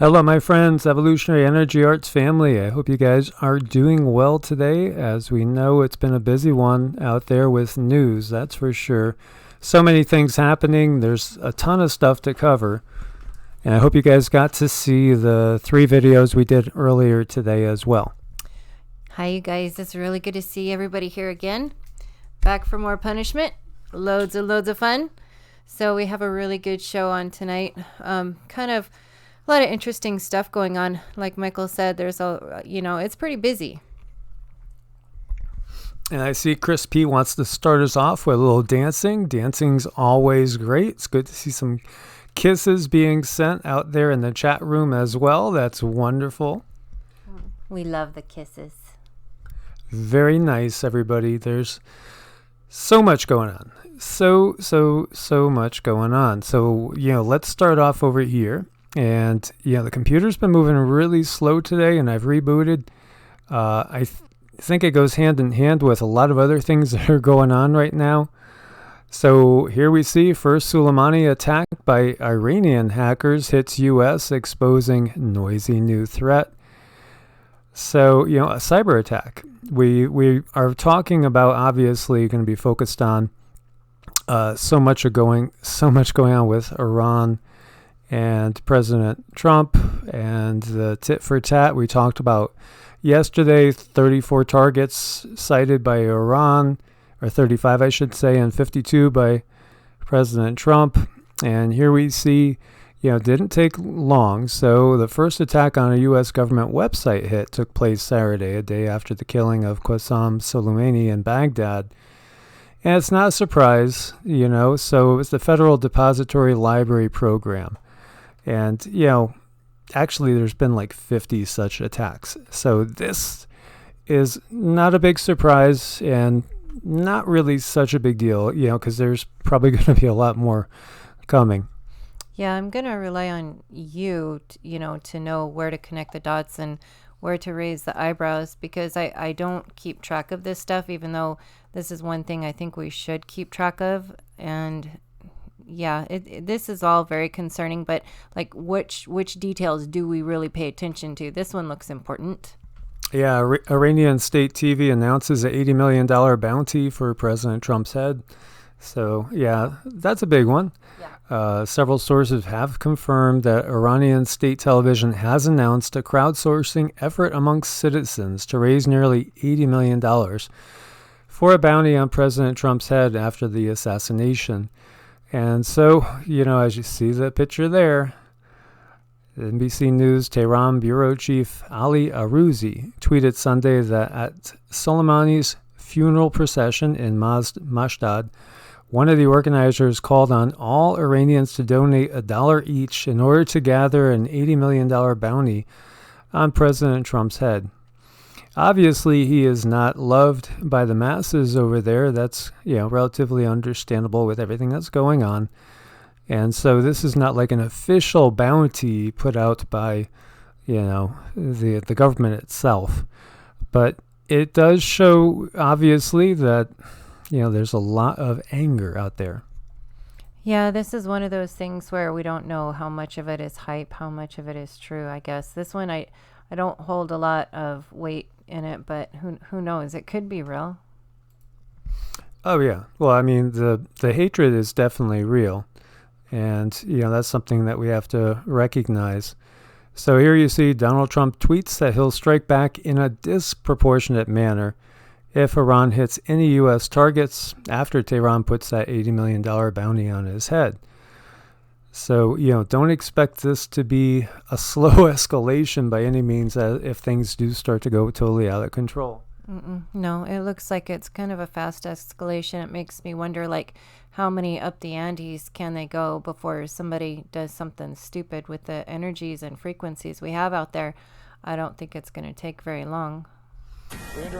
Hello, my friends, Evolutionary Energy Arts family. I hope you guys are doing well today. As we know, it's been a busy one out there with news, that's for sure. So many things happening. There's a ton of stuff to cover. And I hope you guys got to see the 3 videos we did earlier today as well. Hi, you guys. It's really good to see everybody here again. Back for more punishment. Loads of fun. So we have a really good show on tonight. Kind of a lot of interesting stuff going on. Like Michael said, there's it's pretty busy. And I see Chris P wants to start us off with a little dancing. Dancing's always great. It's good to see some kisses being sent out there in the chat room as well. That's wonderful. We love the kisses. Very nice, everybody. There's so much going on. So much going on. So, let's start off over here. And, the computer's been moving really slow today, and I've rebooted. I think it goes hand in hand with a lot of other things that are going on right now. So here we see first Soleimani attack by Iranian hackers hits U.S., exposing noisy new threat. So, a cyber attack. We are talking about, obviously, going to be focused on so much going on with Iran and President Trump and the tit for tat. We talked about yesterday 34 targets cited by Iran, or 35 I should say, and 52 by President Trump. And here we see, didn't take long. So the first attack on a U.S. government website took place Saturday, a day after the killing of Qasem Soleimani in Baghdad. And it's not a surprise, so it was the Federal Depository Library Program. And, actually there's been like 50 such attacks. So this is not a big surprise and not really such a big deal, because there's probably going to be a lot more coming. Yeah, I'm going to rely on you, to know where to connect the dots and where to raise the eyebrows, because I don't keep track of this stuff, even though this is one thing I think we should keep track of. And yeah, this is all very concerning, but like which details do we really pay attention to? This one looks important. Yeah, Iranian state TV announces an $80 million bounty for President Trump's head. So, yeah, that's a big one. Yeah. Several sources have confirmed that Iranian state television has announced a crowdsourcing effort amongst citizens to raise nearly $80 million for a bounty on President Trump's head after the assassination. And so, as you see the picture there, NBC News Tehran bureau chief Ali Arouzi tweeted Sunday that at Soleimani's funeral procession in Mashdad, one of the organizers called on all Iranians to donate $1 each in order to gather an $80 million bounty on President Trump's head. Obviously, he is not loved by the masses over there. That's, relatively understandable with everything that's going on. And so this is not like an official bounty put out by, the government itself. But it does show, obviously, that, there's a lot of anger out there. Yeah, this is one of those things where we don't know how much of it is hype, how much of it is true, I guess. This one, I don't hold a lot of weight in it, but who knows? It could be real. Oh, yeah. Well, I mean, the hatred is definitely real. And, that's something that we have to recognize. So here you see Donald Trump tweets that he'll strike back in a disproportionate manner if Iran hits any U.S. targets after Tehran puts that $80 million bounty on his head. So, don't expect this to be a slow escalation by any means if things do start to go totally out of control. No, it looks like it's kind of a fast escalation. It makes me wonder, how many up the antes can they go before somebody does something stupid with the energies and frequencies we have out there? I don't think it's going to take very long.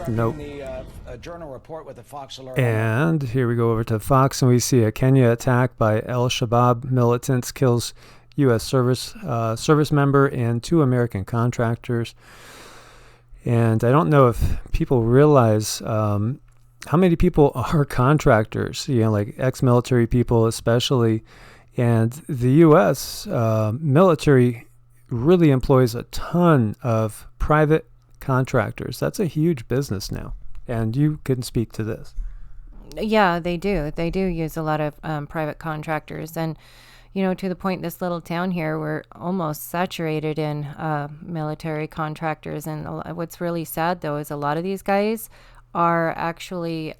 Nope. The journal report with the Fox alert. And here we go over to Fox, and we see a Kenya attack by al-Shabaab militants kills U.S. service member and 2 American contractors. And I don't know if people realize how many people are contractors, like ex-military people especially. And the U.S. Military really employs a ton of private contractors. That's a huge business now. And you can speak to this. Yeah, they do. They do use a lot of private contractors. And, to the point, this little town here, we're almost saturated in military contractors. And what's really sad, though, is a lot of these guys are actually,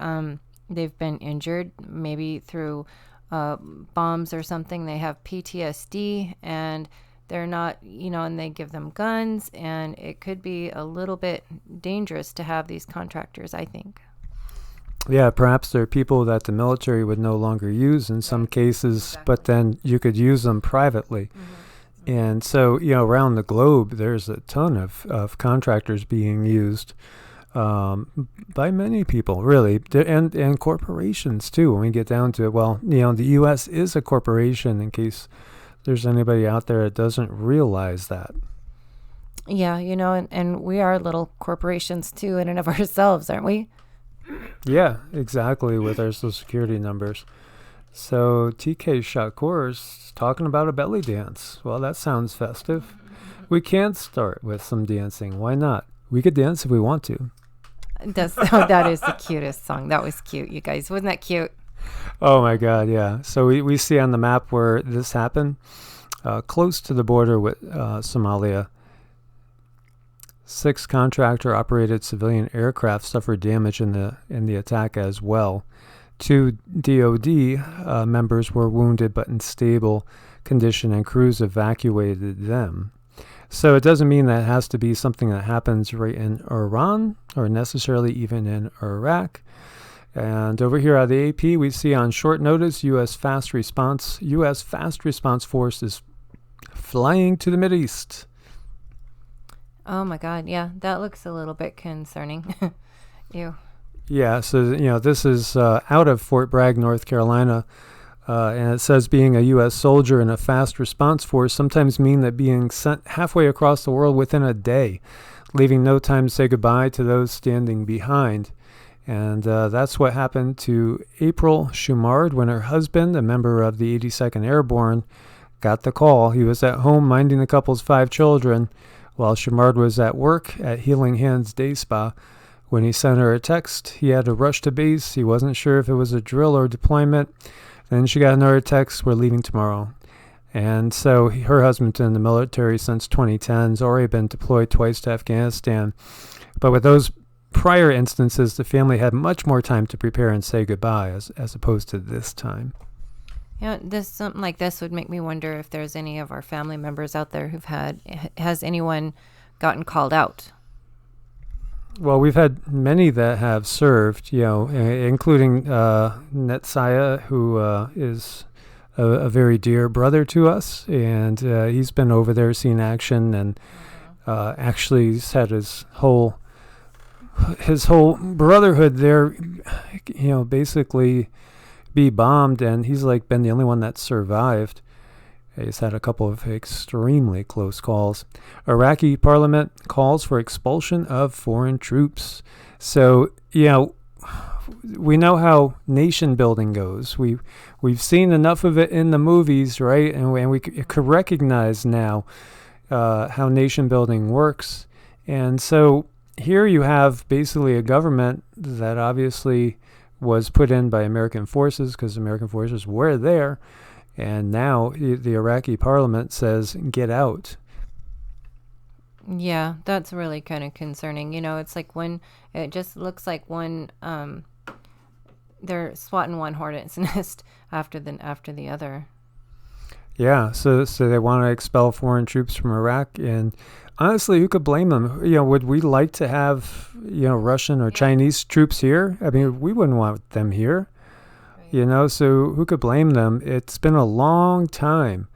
they've been injured, maybe through bombs or something. They have PTSD, and they're not, and they give them guns. And it could be a little bit dangerous to have these contractors, I think. Yeah, perhaps there are people that the military would no longer use in some cases, exactly. But then you could use them privately. Mm-hmm. And so, around the globe, there's a ton of contractors being used by many people, really, and corporations, too, when we get down to it. Well, the U.S. is a corporation, in case there's anybody out there that doesn't realize that. Yeah, and we are little corporations, too, in and of ourselves, aren't we? Yeah, exactly, with our social security numbers. So TK Shakur is talking about a belly dance. Well, that sounds festive. We can start with some dancing. Why not? We could dance if we want to. That is the cutest song. That was cute, you guys. Wasn't that cute? Oh, my God, yeah. So we see on the map where this happened, close to the border with Somalia. 6 contractor-operated civilian aircraft suffered damage in the attack as well. 2 DoD members were wounded but in stable condition, and crews evacuated them. So it doesn't mean that it has to be something that happens right in Iran or necessarily even in Iraq. And over here at the AP, we see on short notice, U.S. Fast Response Force is flying to the Mideast. Oh my God, yeah, that looks a little bit concerning. Ew. Yeah, so, this is out of Fort Bragg, North Carolina, and it says being a U.S. soldier in a fast response force sometimes mean that being sent halfway across the world within a day, leaving no time to say goodbye to those standing behind. And that's what happened to April Shumard when her husband, a member of the 82nd Airborne, got the call. He was at home minding the couple's 5 children, while Shumard was at work at Healing Hands Day Spa. When he sent her a text, he had to rush to base. He wasn't sure if it was a drill or deployment. Then she got another text, "We're leaving tomorrow." And so her husband's in the military since 2010. He's already been deployed twice to Afghanistan. But with those prior instances, the family had much more time to prepare and say goodbye as opposed to this time. Yeah, something like this would make me wonder if there's any of our family members out there has anyone gotten called out? Well, we've had many that have served, including Netsaya, who is a very dear brother to us, and he's been over there seeing action, and actually he's had his whole brotherhood there, basically be bombed, and he's been the only one that survived. He's had a couple of extremely close calls. Iraqi parliament calls for expulsion of foreign troops. So, we know how nation building goes. We've seen enough of it in the movies, right? And we could recognize now how nation building works. And so here you have basically a government that obviously was put in by American forces, because American forces were there, and now the Iraqi parliament says, get out. Yeah, that's really kind of concerning. It's like it just looks like they're swatting one hornet's nest after the other. Yeah, so they want to expel foreign troops from Iraq, and honestly, who could blame them? Would we like to have, Russian or Chinese troops here? I mean, we wouldn't want them here, right. So who could blame them? It's been a long time.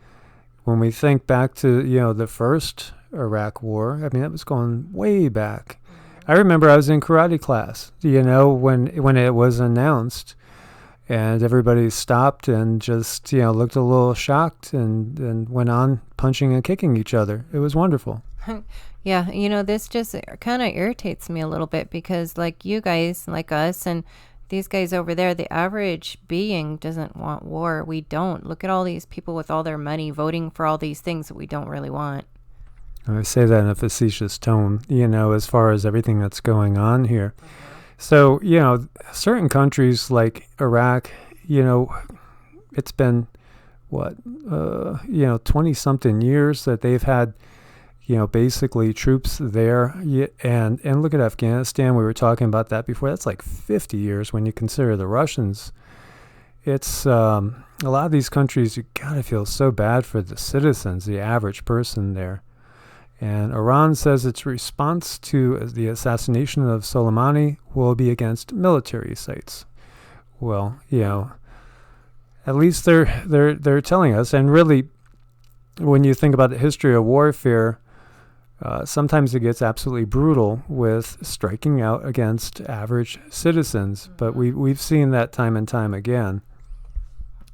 When we think back to, the first Iraq war, I mean, that was going way back. Mm-hmm. I remember I was in karate class, when it was announced. And everybody stopped and just, looked a little shocked and went on punching and kicking each other. It was wonderful. Yeah, this just kind of irritates me a little bit because like you guys, like us, and these guys over there, the average being doesn't want war. We don't. Look at all these people with all their money voting for all these things that we don't really want. I say that in a facetious tone, as far as everything that's going on here. So, certain countries like Iraq, it's been, 20-something years that they've had, basically troops there. And look at Afghanistan. We were talking about that before. That's like 50 years when you consider the Russians. It's a lot of these countries, you gotta feel so bad for the citizens, the average person there. And Iran says its response to the assassination of Soleimani will be against military sites. Well, at least they're telling us. And really, when you think about the history of warfare, sometimes it gets absolutely brutal with striking out against average citizens. But we've seen that time and time again.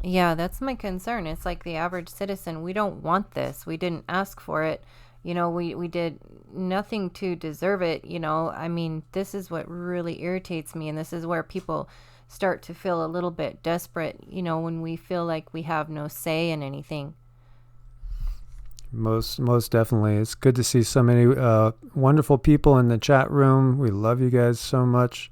Yeah, that's my concern. It's like the average citizen. We don't want this. We didn't ask for it. We did nothing to deserve it. I mean, this is what really irritates me. And this is where people start to feel a little bit desperate, when we feel like we have no say in anything. Most definitely. It's good to see so many wonderful people in the chat room. We love you guys so much.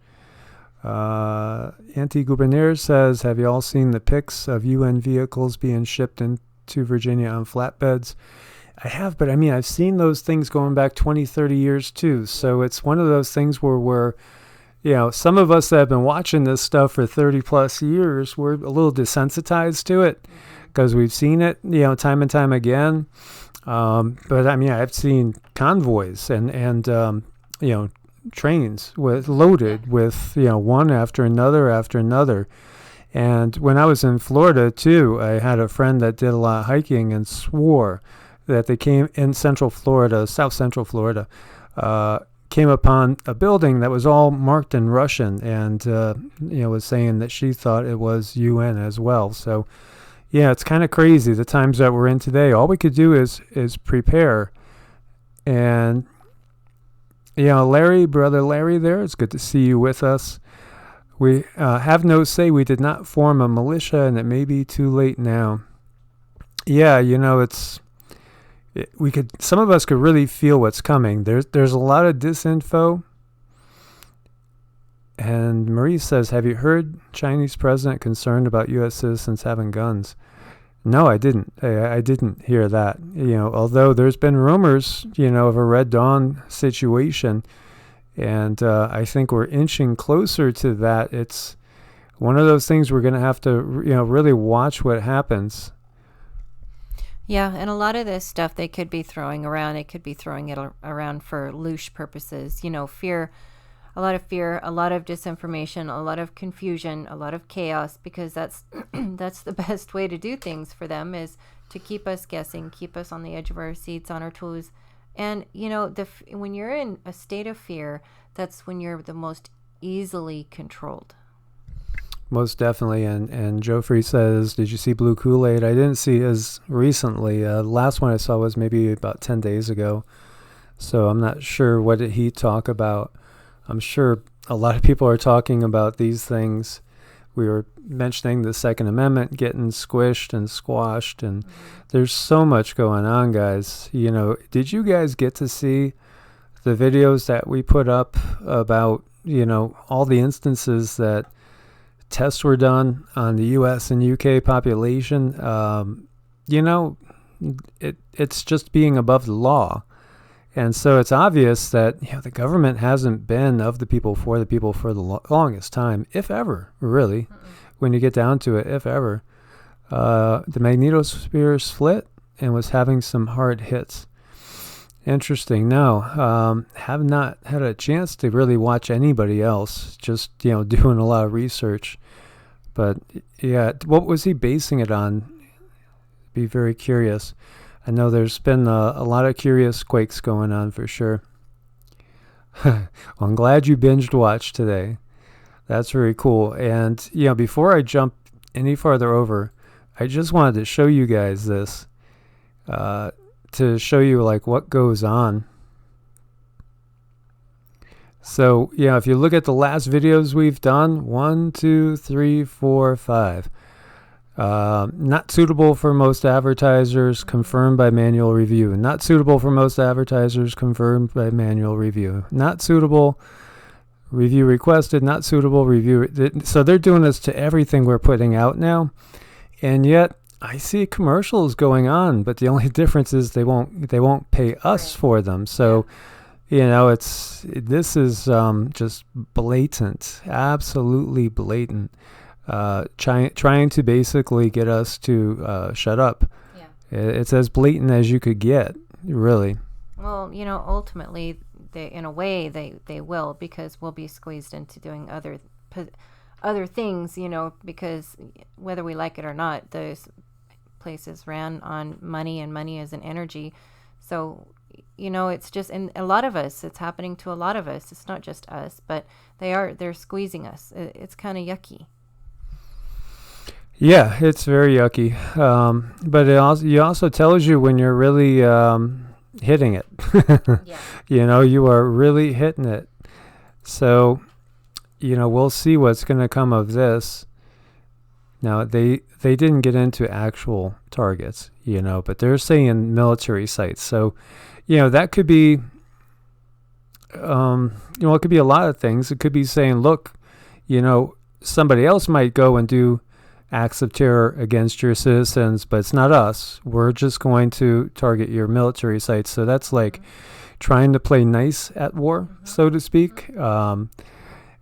Anti-Gouverneur says, have you all seen the pics of UN vehicles being shipped into Virginia on flatbeds? I have, but I've seen those things going back 20, 30 years too. So it's one of those things where we're, some of us that have been watching this stuff for 30 plus years, we're a little desensitized to it because we've seen it, time and time again. But I've seen convoys and trains loaded with, one after another. And when I was in Florida too, I had a friend that did a lot of hiking and swore that they came in South Central Florida, came upon a building that was all marked in Russian and, was saying that she thought it was UN as well. So, yeah, it's kind of crazy the times that we're in today. All we could do is prepare. And, Brother Larry there, it's good to see you with us. We have no say. We did not form a militia, and it may be too late now. Yeah, some of us could really feel what's coming. There's a lot of disinfo. And Marie says, have you heard Chinese president concerned about U.S. citizens having guns? No, I didn't. I didn't hear that. Although there's been rumors, of a Red Dawn situation. And I think we're inching closer to that. It's one of those things we're going to have to, really watch what happens. Yeah, and a lot of this stuff they could be throwing around. They could be throwing it around for loose purposes. Fear, a lot of fear, a lot of disinformation, a lot of confusion, a lot of chaos, because that's that's the best way to do things for them, is to keep us guessing, keep us on the edge of our seats, on our toes. And, when you're in a state of fear, that's when you're the most easily controlled. Most definitely. And Joe Free says, did you see Blue Kool-Aid? I didn't see his recently. The last one I saw was maybe about 10 days ago. So I'm not sure what did he talk about. I'm sure a lot of people are talking about these things. We were mentioning the Second Amendment getting squished and squashed. And there's so much going on, guys. Did you guys get to see the videos that we put up about, all the instances that tests were done on the U.S. and U.K. population? It's just being above the law. And so it's obvious that the government hasn't been of the people for the longest time, if ever, really, when you get down to it, if ever. The magnetosphere split and was having some hard hits. Interesting. No, have not had a chance to really watch anybody else, just, doing a lot of research. But, yeah, what was he basing it on? Be very curious. I know there's been a lot of curious quakes going on for sure. Well, I'm glad you binged watch today. That's very cool. And, before I jump any farther over, I just wanted to show you guys this, to show you what goes on. So, if you look at the last videos we've done, 1, 2, 3, 4, 5. Not suitable for most advertisers, confirmed by manual review. Not suitable for most advertisers, confirmed by manual review. Not suitable, review requested, not suitable, review. So they're doing this to everything we're putting out now. And yet I see commercials going on, but the only difference is they won't pay us for them. So, this is just blatant, absolutely blatant. Trying to basically get us to shut up. Yeah. It's as blatant as you could get, really. Well, ultimately, in a way, they will, because we'll be squeezed into doing other things, because whether we like it or not, those places ran on money, and money is an energy. So, it's just, and a lot of us, it's happening to a lot of us. It's not just us, but they're squeezing us. It's kind of yucky. Yeah, it's very yucky. But it also tells you when you're really hitting it. Yeah. You are really hitting it. So, we'll see what's going to come of this. Now, they didn't get into actual targets, but they're saying military sites. So, that could be, it could be a lot of things. It could be saying, look, somebody else might go and do acts of terror against your citizens, but it's not us. We're just going to target your military sites. So that's like trying to play nice at war, so to speak.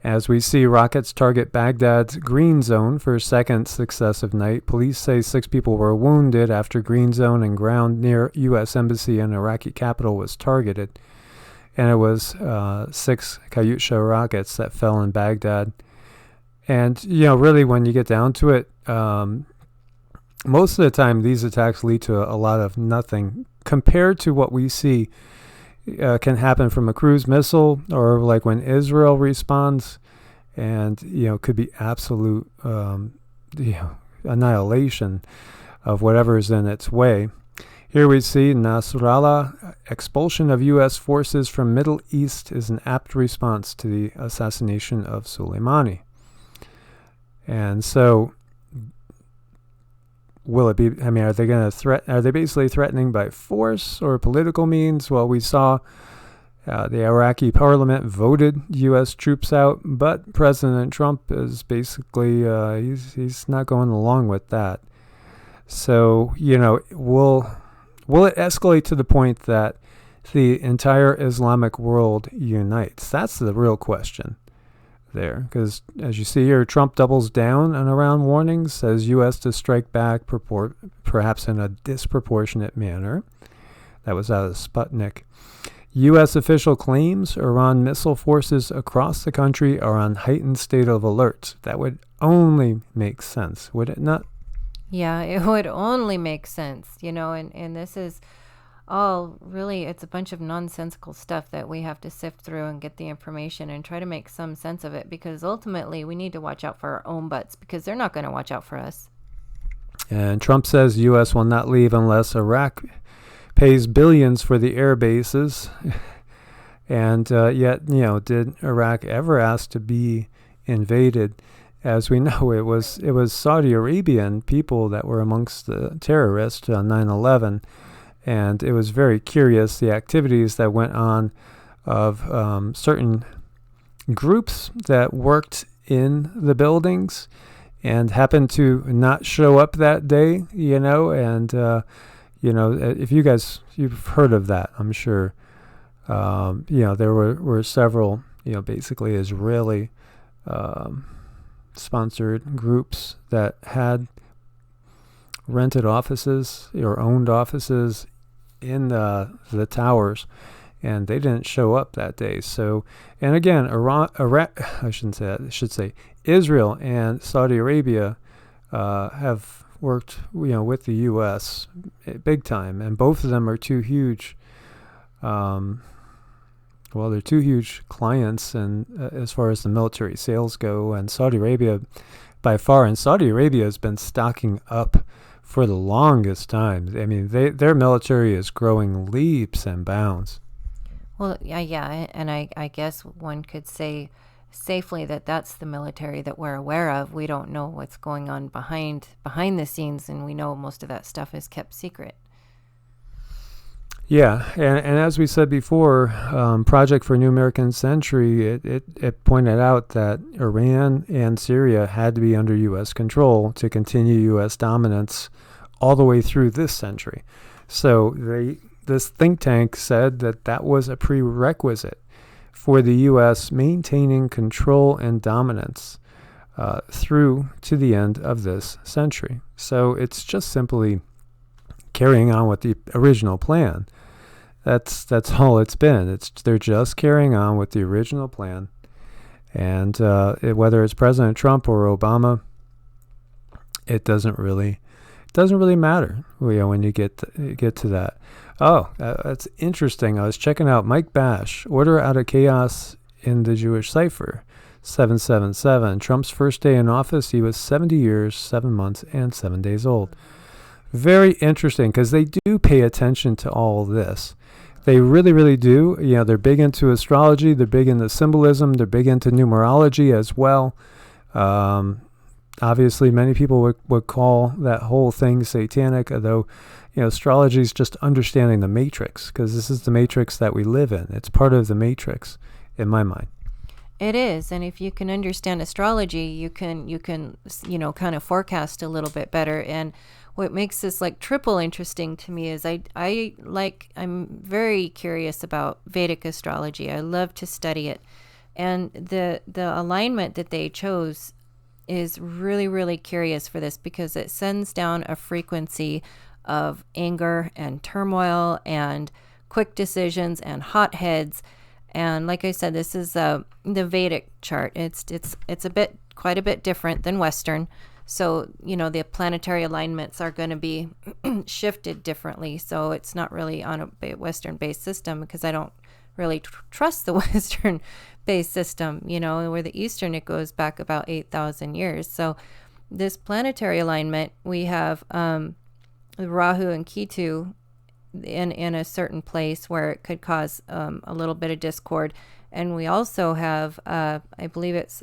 As we see rockets target Baghdad's green zone for a second successive night, police say 6 people were wounded after green zone and ground near U.S. Embassy in Iraqi capital was targeted. And it was 6 Katyusha rockets that fell in Baghdad. And, really when you get down to it, most of the time these attacks lead to a lot of nothing compared to what we see can happen from a cruise missile, or like when Israel responds, and could be absolute annihilation of whatever is in its way. Here we see Nasrallah, expulsion of U.S. forces from Middle East is an apt response to the assassination of Soleimani. And so, will it be, are they going to are they basically threatening by force or political means? Well, we saw the Iraqi parliament voted U.S. troops out, but President Trump is basically, he's not going along with that. So, will it escalate to the point that the entire Islamic world unites? That's the real question there, because as you see here, Trump doubles down on Iran warnings, says U.S. to strike back perhaps in a disproportionate manner. That was out of Sputnik. U.S. official claims Iran missile forces across the country are on heightened state of alert. That would only make sense, would it not? Yeah, it would only make sense, and this is all really, it's a bunch of nonsensical stuff that we have to sift through and get the information and try to make some sense of it, because ultimately we need to watch out for our own butts, because they're not going to watch out for us. And Trump says U.S. will not leave unless Iraq pays billions for the air bases. And yet, did Iraq ever ask to be invaded? As we know, it was Saudi Arabian people that were amongst the terrorists on 9/11. And it was very curious, the activities that went on of certain groups that worked in the buildings and happened to not show up that day, and, if you've heard of that, I'm sure. There were several, basically Israeli sponsored groups that had rented offices or owned offices in the towers, and they didn't show up that day. So, and again, Iraq, I shouldn't say that, I should say Israel and Saudi Arabia have worked, with the U.S. big time, and both of them are two huge, they're two huge clients, and as far as the military sales go, and Saudi Arabia by far, and Saudi Arabia has been stocking up for the longest time. Their military is growing leaps and bounds. Well, yeah, and I guess one could say safely that that's the military that we're aware of. We don't know what's going on behind the scenes, and we know most of that stuff is kept secret. Yeah, and as we said before, Project for a New American Century, it pointed out that Iran and Syria had to be under U.S. control to continue U.S. dominance all the way through this century. So this think tank said that that was a prerequisite for the U.S. maintaining control and dominance through to the end of this century. So it's just simply carrying on with the original plan. That's all it's been. They're just carrying on with the original plan, and whether it's President Trump or Obama, it doesn't really matter. When you get to that. Oh, that's interesting. I was checking out Mike Bash, Order Out of Chaos in the Jewish Cipher, 777. Trump's first day in office, he was 70 years, 7 months, and 7 days old. Very interesting, because they do pay attention to all this. They really, really do. They're big into astrology. They're big into symbolism. They're big into numerology as well. Obviously, many people would call that whole thing satanic, although, astrology is just understanding the matrix, because this is the matrix that we live in. It's part of the matrix, in my mind. It is, and if you can understand astrology, you can kind of forecast a little bit better. And what makes this like triple interesting to me is I'm very curious about Vedic astrology. I love to study it, and the alignment that they chose is really, really curious for this, because it sends down a frequency of anger and turmoil and quick decisions and hotheads. And like I said, this is the Vedic chart. It's quite a bit different than Western. So, the planetary alignments are going to be shifted differently. So it's not really on a Western-based system, because I don't really trust the Western-based system, where the Eastern, it goes back about 8,000 years. So this planetary alignment, we have Rahu and Ketu in a certain place where it could cause a little bit of discord. And we also have, I believe it's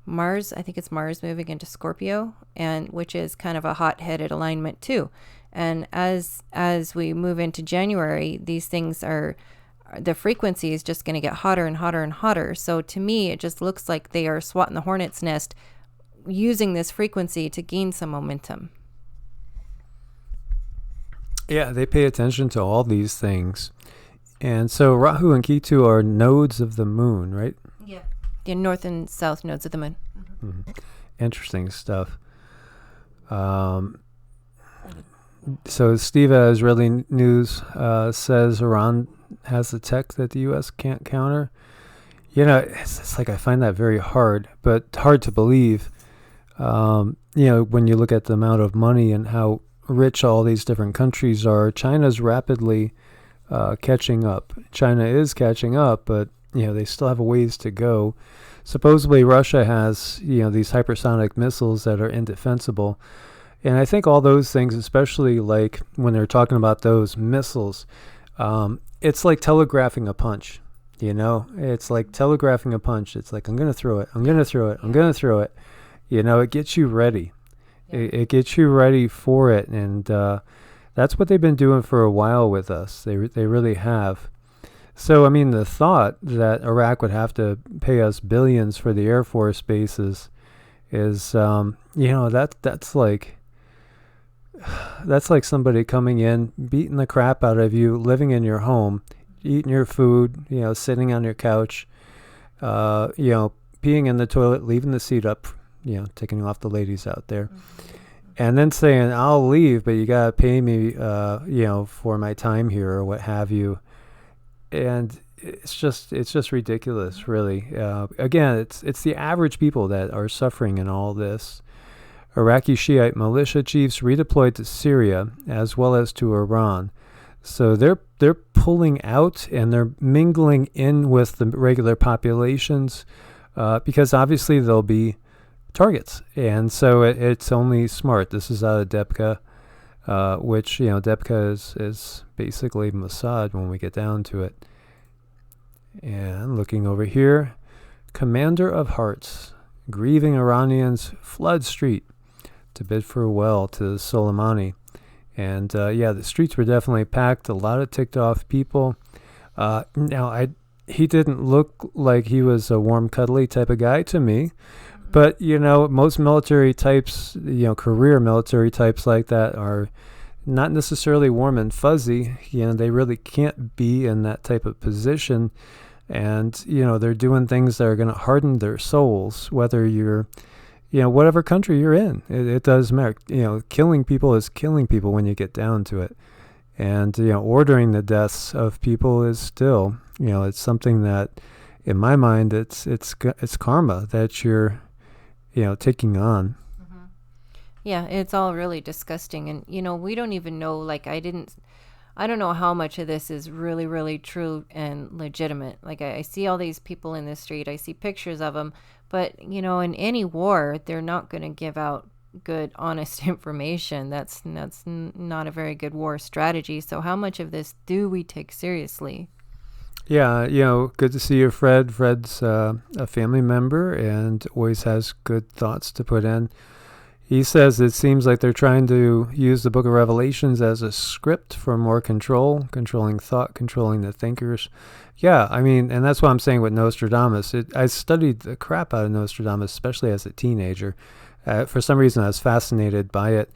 Mars. I think it's Mars moving into Scorpio, and which is kind of a hot-headed alignment too. And as we move into January, these things the frequency is just going to get hotter and hotter and hotter. So to me, it just looks like they are swatting the hornet's nest, using this frequency to gain some momentum. Yeah, they pay attention to all these things. And so Rahu and Ketu are nodes of the moon, right? Yeah. The north and south nodes of the moon. Mm-hmm. Interesting stuff. So Steve at Israeli News says Iran has the tech that the U.S. can't counter. It's like I find that very hard, but hard to believe. When you look at the amount of money and how rich all these different countries are, China's rapidly catching up. China is catching up, but they still have a ways to go. Supposedly Russia has these hypersonic missiles that are indefensible, and I think all those things, especially like when they're talking about those missiles, it's like telegraphing a punch. It's like telegraphing a punch. It's like, I'm gonna throw it, I'm gonna throw it, I'm gonna throw it. It gets you ready. Yeah. It gets you ready for it, and that's what they've been doing for a while with us. They really have. So, the thought that Iraq would have to pay us billions for the Air Force bases is, that's like somebody coming in, beating the crap out of you, living in your home, eating your food, sitting on your couch, peeing in the toilet, leaving the seat up, taking off the ladies out there. Mm-hmm. And then saying, I'll leave, but you got to pay me, for my time here or what have you. And it's just ridiculous, really. Again, it's the average people that are suffering in all this. Iraqi Shiite militia chiefs redeployed to Syria as well as to Iran. So they're pulling out and they're mingling in with the regular populations because obviously they'll be targets. And so it's only smart. This is out of Debka, which, Debka is basically Mossad when we get down to it. And looking over here, commander of hearts, grieving Iranians flood street to bid farewell to Soleimani. And the streets were definitely packed, a lot of ticked off people. He didn't look like he was a warm, cuddly type of guy to me. But, most military types, career military types like that are not necessarily warm and fuzzy. They really can't be in that type of position. And, they're doing things that are going to harden their souls, whether you're, whatever country you're in. It does matter. Killing people is killing people when you get down to it. And, ordering the deaths of people is still, it's something that, in my mind, it's karma that you're, taking on. Mm-hmm. Yeah, it's all really disgusting. And, we don't even know, I don't know how much of this is really, really true and legitimate. Like, I see all these people in the street. I see pictures of them. But, in any war, they're not going to give out good, honest information. That's not a very good war strategy. So how much of this do we take seriously? Yeah, good to see you, Fred. Fred's a family member and always has good thoughts to put in. He says it seems like they're trying to use the book of Revelations as a script for more control, controlling thought, controlling the thinkers. Yeah, and that's what I'm saying with Nostradamus. I studied the crap out of Nostradamus, especially as a teenager. For some reason, I was fascinated by it.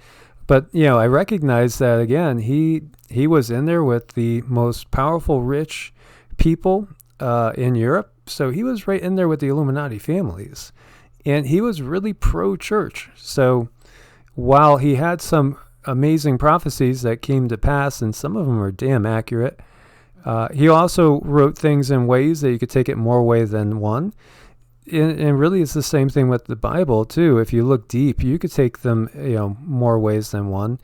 But, I recognize that, again, he was in there with the most powerful, rich people in Europe. So he was right in there with the Illuminati families. And he was really pro-church. So while he had some amazing prophecies that came to pass, and some of them are damn accurate, he also wrote things in ways that you could take it more way than one. And really it's the same thing with the Bible, too. If you look deep, you could take them, more ways than one.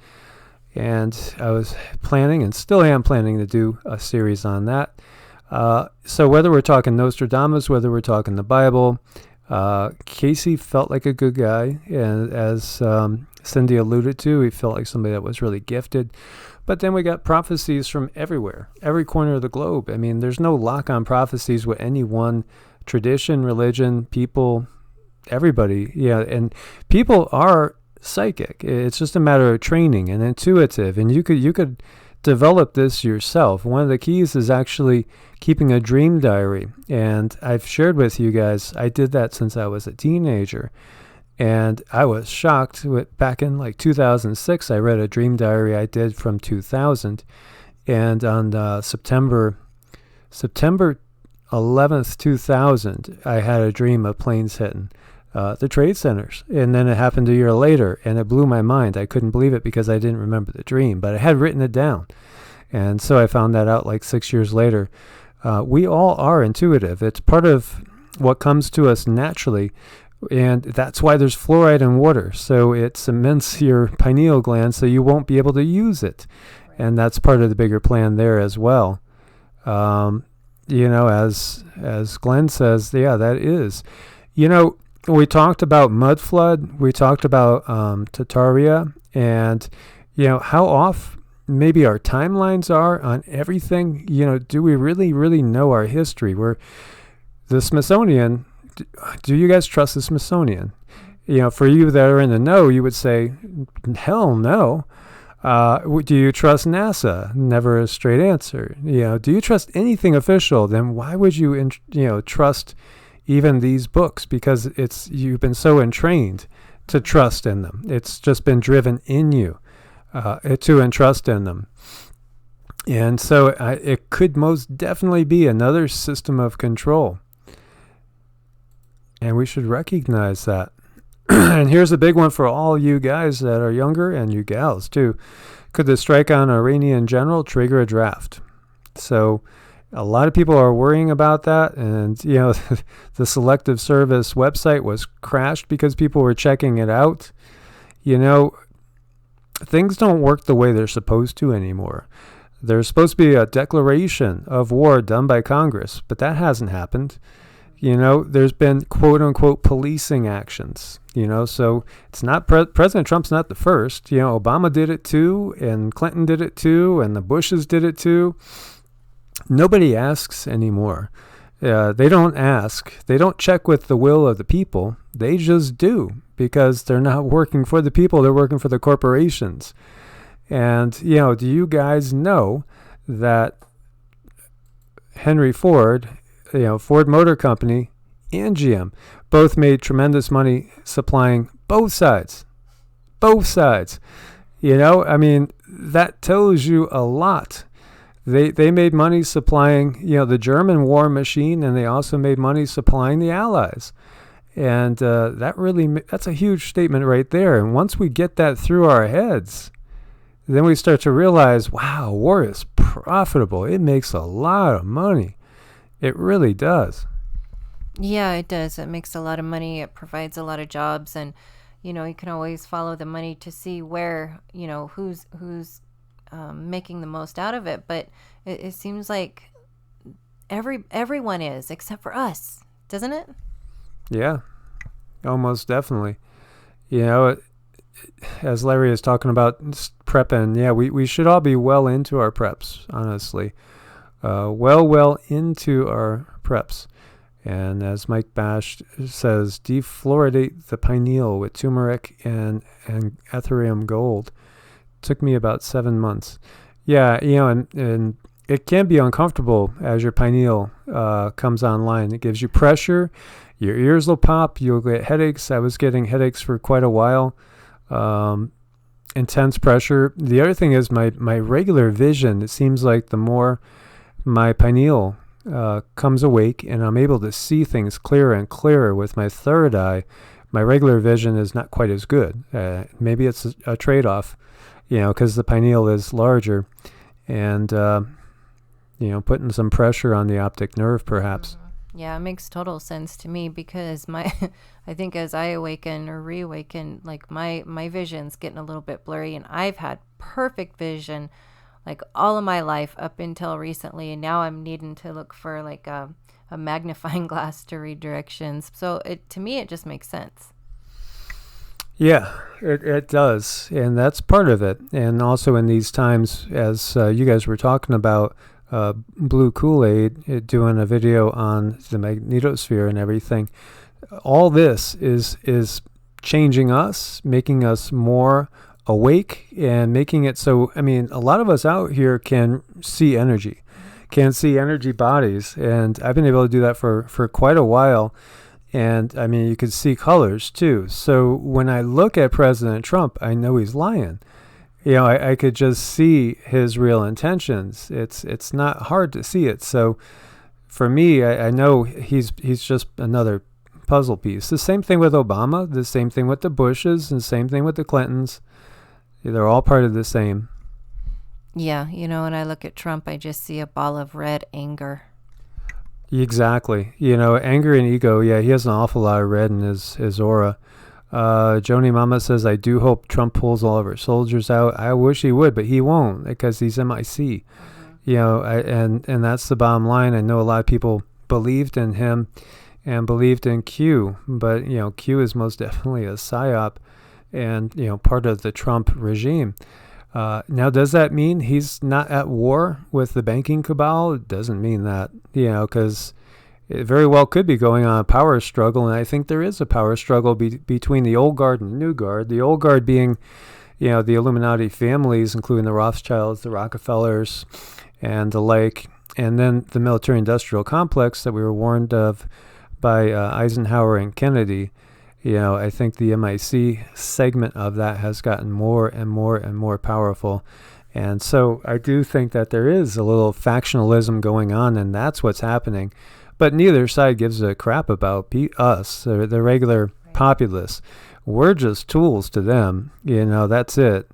And I was planning, and still am planning, to do a series on that. So whether we're talking Nostradamus, whether we're talking the Bible, Casey felt like a good guy, and as Cindy alluded to, he felt like somebody that was really gifted. But then we got prophecies from everywhere, every corner of the globe. There's no lock on prophecies with any one tradition, religion, people, everybody. Yeah, and people are psychic. It's just a matter of training and intuitive, and you could develop this yourself. One of the keys is actually keeping a dream diary. And I've shared with you guys, I did that since I was a teenager. And I was shocked. Back in 2006, I read a dream diary I did from 2000. And on September 11th, 2000, I had a dream of planes hitting the trade centers. And then it happened a year later, and it blew my mind. I couldn't believe it because I didn't remember the dream, but I had written it down. And so I found that out 6 years later. We all are intuitive. It's part of what comes to us naturally. And that's why there's fluoride in water. So it cements your pineal gland so you won't be able to use it. And that's part of the bigger plan there as well. As Glenn says, yeah, that is. We talked about mud flood. We talked about Tartaria. And, how off maybe our timelines are on everything. Do we really, really know our history? The Smithsonian... Do you guys trust the Smithsonian? For you that are in the know, you would say, hell no. Do you trust NASA? Never a straight answer. Do you trust anything official? Then why would you, trust even these books? Because you've been so entrained to trust in them. It's just been driven in you to entrust in them. And so it could most definitely be another system of control. And we should recognize that. And here's a big one for all you guys that are younger, and you gals too. Could the strike on an Iranian general trigger a draft? So a lot of people are worrying about that. And, the Selective Service website was crashed because people were checking it out. Things don't work the way they're supposed to anymore. There's supposed to be a declaration of war done by Congress, but that hasn't happened. There's been quote unquote policing actions, so it's not President Trump's not the first. Obama did it too, and Clinton did it too, and the Bushes did it too. Nobody asks anymore. They don't ask. They don't check with the will of the people. They just do, because they're not working for the people. They're working for the corporations. And, do you guys know that Henry Ford, Ford Motor Company and GM both made tremendous money supplying both sides? Both sides. That tells you a lot. They made money supplying, the German war machine, and they also made money supplying the Allies. And that's a huge statement right there. And once we get that through our heads, then we start to realize, wow, war is profitable. It makes a lot of money. It really does. Yeah, it does. It makes a lot of money. It provides a lot of jobs, and you can always follow the money to see where who's making the most out of it. But it seems like everyone is, except for us, doesn't it? Yeah, almost definitely. As Larry is talking about prepping, we should all be well into our preps, honestly. Well into our preps. And as Mike Bash says, defluoridate the pineal with turmeric and ethereum gold. Took me about 7 months. Yeah, and it can be uncomfortable as your pineal comes online. It gives you pressure. Your ears will pop. You'll get headaches. I was getting headaches for quite a while. Intense pressure. The other thing is my regular vision. It seems like the more my pineal comes awake and I'm able to see things clearer and clearer with my third eye, my regular vision is not quite as good. Maybe it's a trade-off, because the pineal is larger and, putting some pressure on the optic nerve perhaps. Yeah, it makes total sense to me, because I think as I awaken or reawaken, like my vision's getting a little bit blurry, and I've had perfect vision like all of my life up until recently, and now I'm needing to look for like a magnifying glass to read directions. So to me, it just makes sense. Yeah, it does, and that's part of it. And also in these times, as you guys were talking about, Blue Kool-Aid doing a video on the magnetosphere and everything, all this is changing us, making us more awake, and making it so, a lot of us out here can see energy bodies, and I've been able to do that for quite a while. And you could see colors too. So when I look at President Trump, I know he's lying. I could just see his real intentions. It's not hard to see it. So for me, I know he's just another puzzle piece. The same thing with Obama, the same thing with the Bushes, and the same thing with the Clintons. They're all part of the same. Yeah, when I look at Trump, I just see a ball of red anger. Exactly. Anger and ego. Yeah, he has an awful lot of red in his aura. Joni Mama says, I do hope Trump pulls all of our soldiers out. I wish he would, but he won't, because he's MIC. Mm-hmm. And that's the bottom line. I know a lot of people believed in him and believed in Q, but, Q is most definitely a psyop and, part of the Trump regime. Now, does that mean he's not at war with the banking cabal? It doesn't mean that, because it very well could be going on a power struggle, and I think there is a power struggle between the old guard and the new guard. The old guard being, the Illuminati families, including the Rothschilds, the Rockefellers, and the like, and then the military-industrial complex that we were warned of by Eisenhower and Kennedy. I think the MIC segment of that has gotten more and more and more powerful. And so I do think that there is a little factionalism going on, and that's what's happening. But neither side gives a crap about us, the regular populace. We're just tools to them. That's it.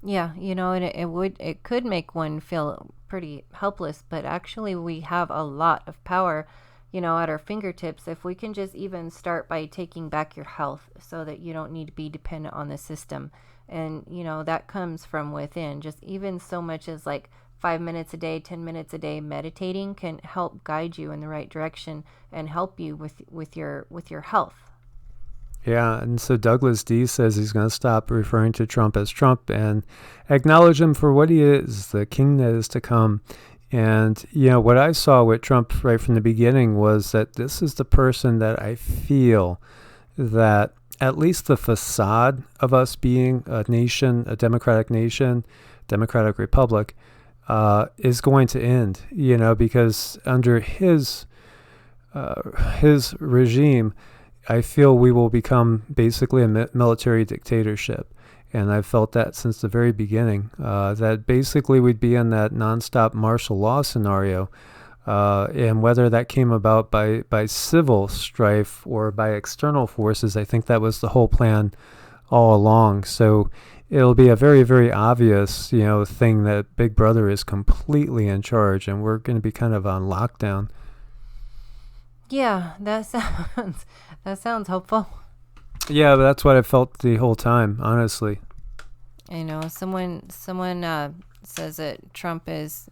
Yeah, and it could make one feel pretty helpless, but actually we have a lot of power, at our fingertips, if we can just even start by taking back your health so that you don't need to be dependent on the system. And, that comes from within. Just even so much as like 5 minutes a day, 10 minutes a day meditating can help guide you in the right direction and help you with your health. Yeah, and so Douglas D says he's going to stop referring to Trump as Trump and acknowledge him for what he is, the king that is to come. And, what I saw with Trump right from the beginning was that this is the person that I feel that at least the facade of us being a nation, a democratic nation, democratic republic, is going to end, because under his regime, I feel we will become basically a military dictatorship. And I've felt that since the very beginning, that basically we'd be in that nonstop martial law scenario. And whether that came about by civil strife or by external forces, I think that was the whole plan all along. So it'll be a very, very obvious, thing that Big Brother is completely in charge, and we're going to be kind of on lockdown. Yeah, that sounds hopeful. Yeah, but that's what I felt the whole time, honestly. I know someone says that Trump is,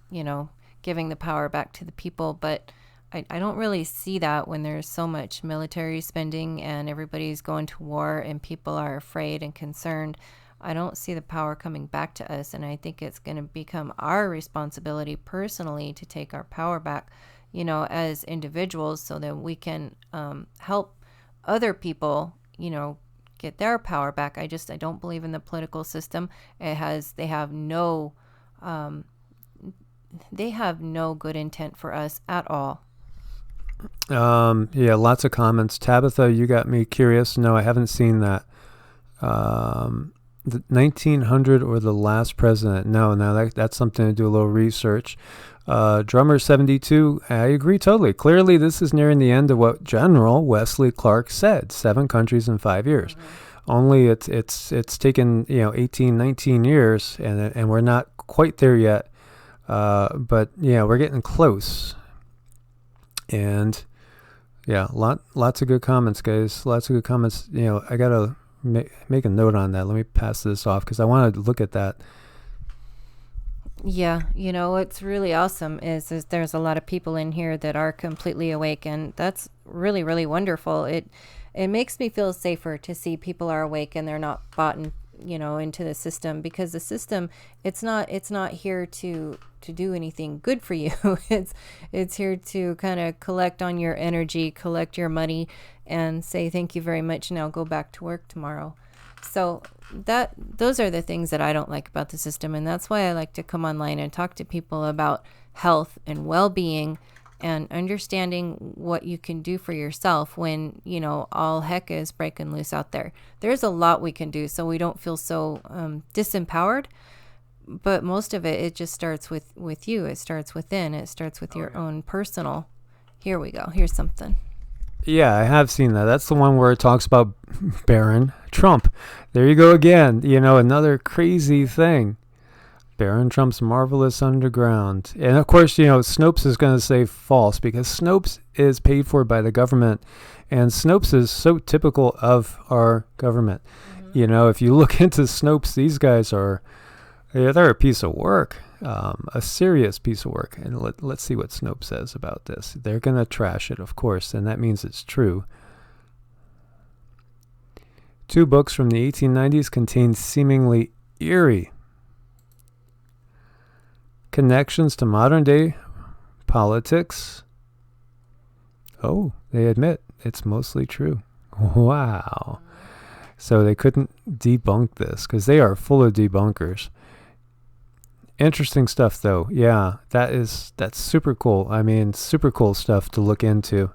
giving the power back to the people, but I don't really see that when there's so much military spending and everybody's going to war and people are afraid and concerned. I don't see the power coming back to us, and I think it's going to become our responsibility personally to take our power back, as individuals, so that we can help other people, get their power back. I don't believe in the political system. They have no good intent for us at all. Yeah, lots of comments. Tabitha, you got me curious. No, I haven't seen that. The 1900 or the last president? No, that's something to do a little research. Drummer 72, I agree totally. Clearly, this is nearing the end of what General Wesley Clark said: 7 countries in 5 years. Mm-hmm. Only it's taken 18, 19 years, and we're not quite there yet. But we're getting close. And yeah, lots of good comments, guys. Lots of good comments. I gotta make a note on that. Let me pass this off because I want to look at that. Yeah, what's really awesome is there's a lot of people in here that are completely awake, and that's really, really wonderful. It makes me feel safer to see people are awake and they're not bought into the system, because the system, it's not here to do anything good for you. It's here to kind of collect on your energy, collect your money, and say thank you very much, now go back to work tomorrow. So those are the things that I don't like about the system, and that's why I like to come online and talk to people about health and well-being and understanding what you can do for yourself when all heck is breaking loose out there. There's a lot we can do so we don't feel so disempowered, but most of it just starts with you. It starts within. It starts with your own personal. Here we go. Here's something. Yeah, I have seen that. That's the one where it talks about Baron Trump. There you go again. Another crazy thing. Baron Trump's Marvelous Underground. And of course, Snopes is going to say false, because Snopes is paid for by the government. And Snopes is so typical of our government. Mm-hmm. If you look into Snopes, these guys they're a piece of work. A serious piece of work. And let's see what Snopes says about this. They're going to trash it, of course, and that means it's true. 2 books from the 1890s contain seemingly eerie connections to modern day politics. Oh, they admit it's mostly true. Wow. So they couldn't debunk this because they are full of debunkers. Interesting stuff, though. Yeah, that's super cool. I mean, super cool stuff to look into.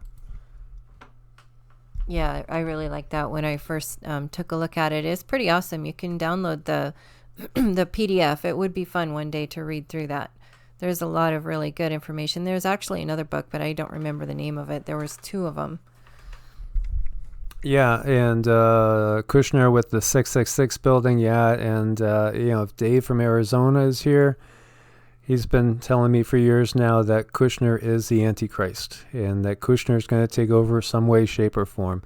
Yeah, I really like that. When I first took a look at it, it's pretty awesome. You can download the the PDF. It would be fun one day to read through that. There's a lot of really good information. There's actually another book, but I don't remember the name of it. There was 2 of them. Yeah, and Kushner with the 666 building, yeah, and if Dave from Arizona is here, he's been telling me for years now that Kushner is the Antichrist, and that Kushner is going to take over some way, shape, or form.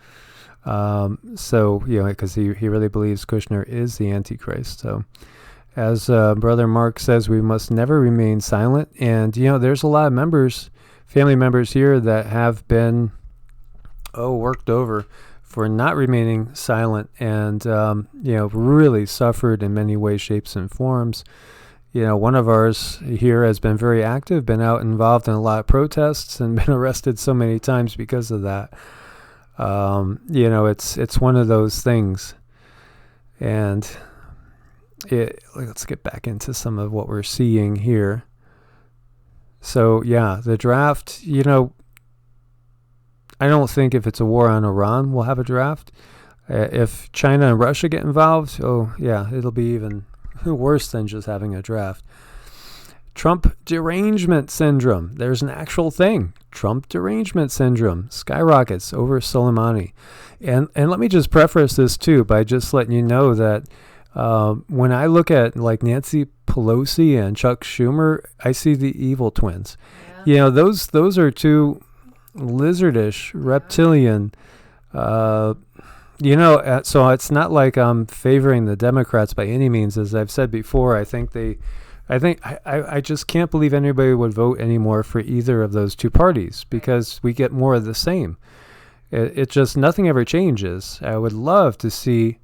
So, because he really believes Kushner is the Antichrist. So, as Brother Mark says, we must never remain silent. And, there's a lot of family members here that have been, worked over for not remaining silent, and really suffered in many ways, shapes, and forms. One of ours here has been very active, been out involved in a lot of protests, and been arrested so many times because of that. It's one of those things. And let's get back into some of what we're seeing here. So, yeah, the draft, I don't think if it's a war on Iran, we'll have a draft. If China and Russia get involved, oh, yeah, it'll be even worse than just having a draft. Trump derangement syndrome. There's an actual thing. Trump derangement syndrome skyrockets over Soleimani. And let me just preface this, too, by just letting you know that when I look at like Nancy Pelosi and Chuck Schumer, I see the evil twins. Yeah. Those are two lizardish, reptilian, so it's not like I'm favoring the Democrats by any means. As I've said before, I just can't believe anybody would vote anymore for either of those two parties because we get more of the same. It just, nothing ever changes. I would love to see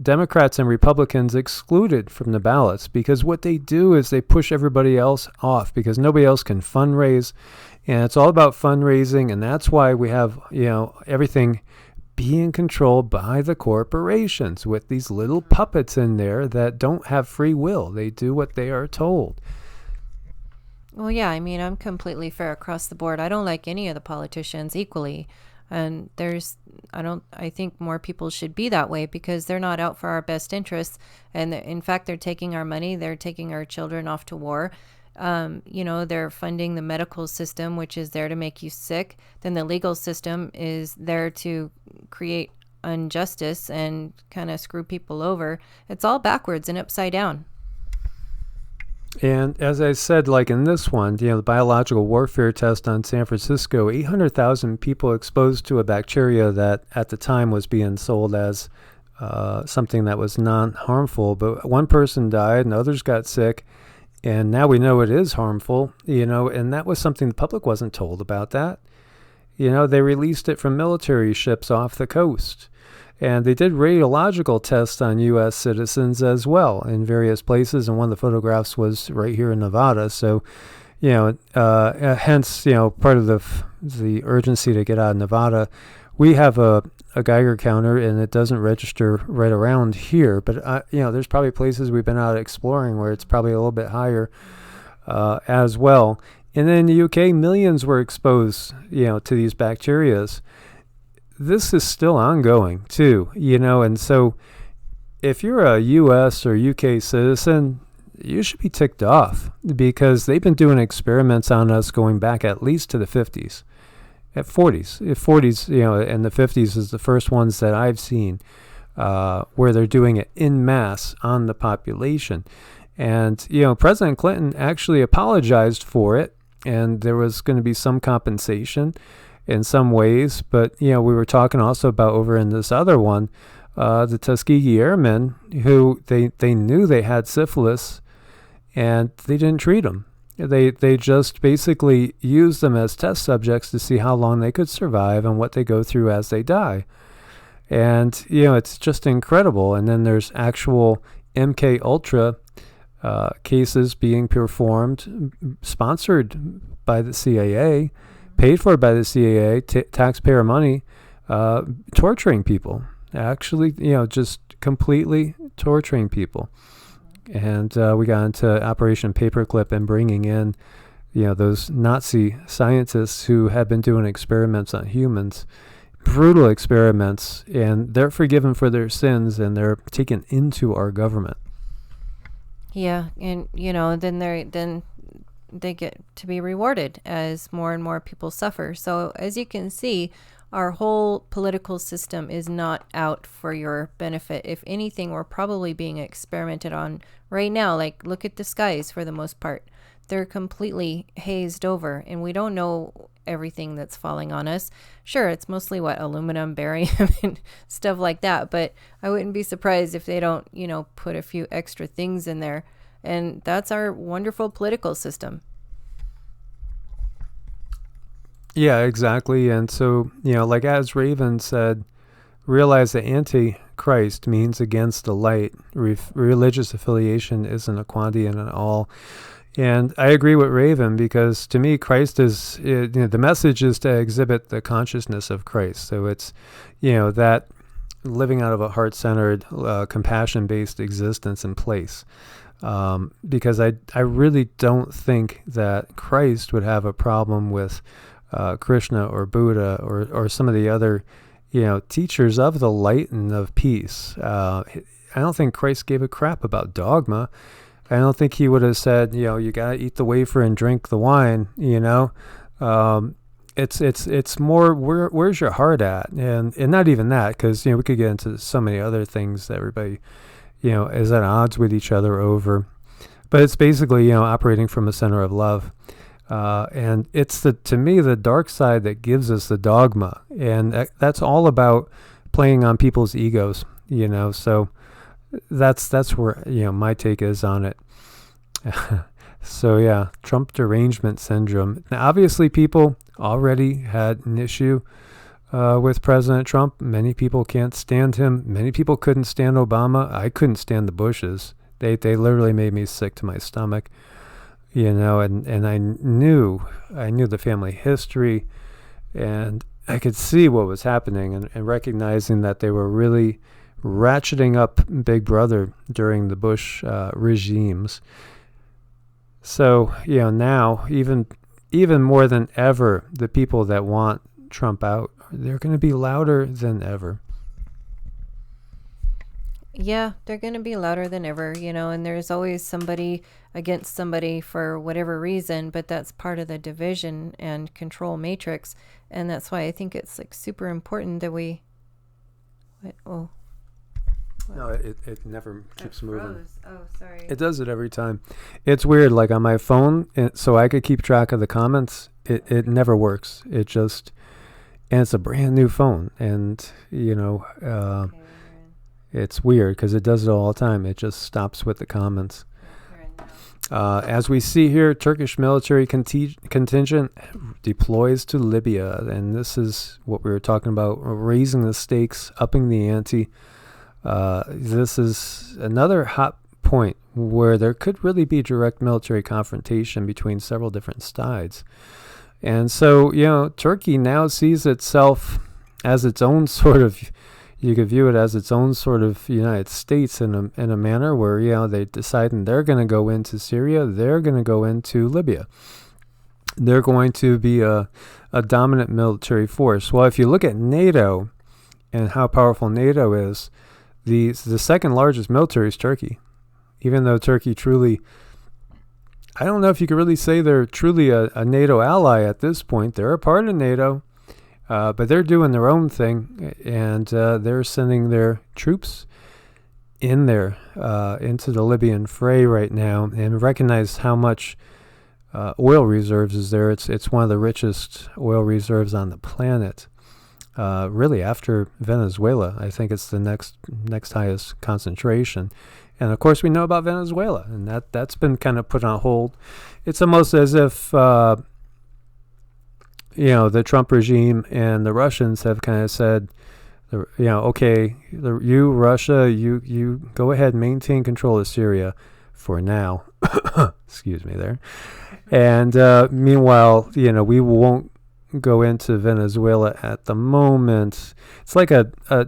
Democrats and Republicans excluded from the ballots, because what they do is they push everybody else off because nobody else can fundraise, and it's all about fundraising, and that's why we have everything being controlled by the corporations with these little puppets in there that don't have free will. They do what they are told. Well, yeah, I mean, I'm completely fair across the board. I don't like any of the politicians equally. And I think more people should be that way because they're not out for our best interests. And in fact, they're taking our money. They're taking our children off to war. They're funding the medical system, which is there to make you sick. Then the legal system is there to create injustice and kind of screw people over. It's all backwards and upside down. And as I said, like in this one, the biological warfare test on San Francisco, 800,000 people exposed to a bacteria that at the time was being sold as something that was non-harmful. But one person died and others got sick. And now we know it is harmful, and that was something the public wasn't told about that. They released it from military ships off the coast. And they did radiological tests on U.S. citizens as well in various places. And one of the photographs was right here in Nevada. So, hence, part of the urgency to get out of Nevada. We have a Geiger counter, and it doesn't register right around here. But, there's probably places we've been out exploring where it's probably a little bit higher as well. And then in the UK, millions were exposed, to these bacterias. This is still ongoing too, and so if you're a U.S. or UK citizen, you should be ticked off because they've been doing experiments on us going back at least to the 50s, at 40s. If 40s, and the 50s is the first ones that I've seen where they're doing it en masse on the population. And, President Clinton actually apologized for it, and there was going to be some compensation in some ways, but we were talking also about over in this other one, the Tuskegee Airmen, who they knew they had syphilis, and they didn't treat them. They just basically used them as test subjects to see how long they could survive and what they go through as they die. And it's just incredible. And then there's actual MKUltra cases being performed, sponsored by the CIA. Paid for by the CIA, taxpayer money, torturing people. Actually, just completely torturing people. And we got into Operation Paperclip and bringing in, those Nazi scientists who had been doing experiments on humans, brutal experiments, and they're forgiven for their sins and they're taken into our government. Yeah, and then they get to be rewarded as more and more people suffer. So as you can see, our whole political system is not out for your benefit. If anything, we're probably being experimented on right now. Like, look at the skies for the most part. They're completely hazed over, and we don't know everything that's falling on us. Sure, it's mostly aluminum, barium, and stuff like that, but I wouldn't be surprised if they don't, put a few extra things in there. And that's our wonderful political system. Yeah, exactly. And so, like as Raven said, realize that Christ means against the light. Religious affiliation isn't a quantity in it all. And I agree with Raven, because to me, Christ is, the message is to exhibit the consciousness of Christ. So it's, that living out of a heart-centered, compassion-based existence in place. Because I really don't think that Christ would have a problem with Krishna or Buddha or some of the other, teachers of the light and of peace. I don't think Christ gave a crap about dogma. I don't think he would have said, you got to eat the wafer and drink the wine, It's more, where's your heart at? And not even that, because, we could get into so many other things that everybody, is at odds with each other over. But it's basically, operating from a center of love. And it's, to me, the dark side that gives us the dogma. And that's all about playing on people's egos, So that's where, my take is on it. So, yeah, Trump derangement syndrome. Now, obviously, people already had an issue with President Trump. Many people can't stand him. Many people couldn't stand Obama. I couldn't stand the Bushes. They literally made me sick to my stomach, and I knew the family history, and I could see what was happening, and recognizing that they were really ratcheting up Big Brother during the Bush regimes. So, now even more than ever, the people that want Trump out, they're going to be louder than ever. Yeah, they're going to be louder than ever, and there's always somebody against somebody for whatever reason, but that's part of the division and control matrix. And that's why I think it's super important that we... No, it never keeps moving. Oh, sorry. It does it every time. It's weird, like on my phone, so I could keep track of the comments, it never works. It just... And it's a brand new phone, and, it's weird because it does it all the time. It just stops with the comments. As we see here, Turkish military contingent deploys to Libya, and this is what we were talking about, raising the stakes, upping the ante. This is another hot point where there could really be direct military confrontation between several different sides. And so, Turkey now sees itself as its own sort of, you could view it as its own sort of United States in a manner where, they decide they're going to go into Syria, they're going to go into Libya. They're going to be a dominant military force. Well, if you look at NATO and how powerful NATO is, the second largest military is Turkey. Even though Turkey truly... I don't know if you could really say they're truly a NATO ally at this point. They're a part of NATO, but they're doing their own thing, and they're sending their troops in there into the Libyan fray right now, and recognize how much oil reserves is there. It's one of the richest oil reserves on the planet. Really, after Venezuela, I think it's the next highest concentration. And, of course, we know about Venezuela, and that's been kind of put on hold. It's almost as if, the Trump regime and the Russians have kind of said, okay, you, Russia, you go ahead and maintain control of Syria for now. Excuse me there. And meanwhile, we won't go into Venezuela at the moment. It's like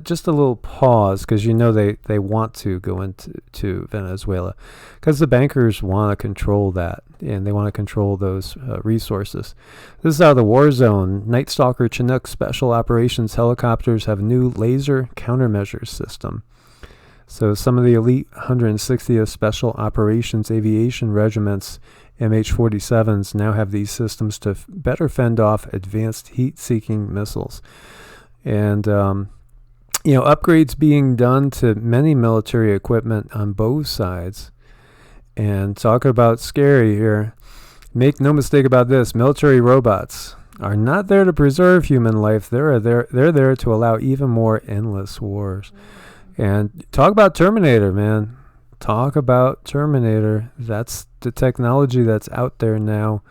just a little pause, because they want to go into Venezuela because the bankers want to control that, and they want to control those resources. This is out of the war zone. Night Stalker Chinook Special Operations helicopters have new laser countermeasure system. So some of the elite 160th Special Operations Aviation Regiments MH-47s now have these systems to better fend off advanced heat-seeking missiles. And, upgrades being done to many military equipment on both sides. And talk about scary here. Make no mistake about this, military robots are not there to preserve human life. They're there to allow even more endless wars. And talk about Terminator, man. Talk about Terminator. That's the technology that's out there now.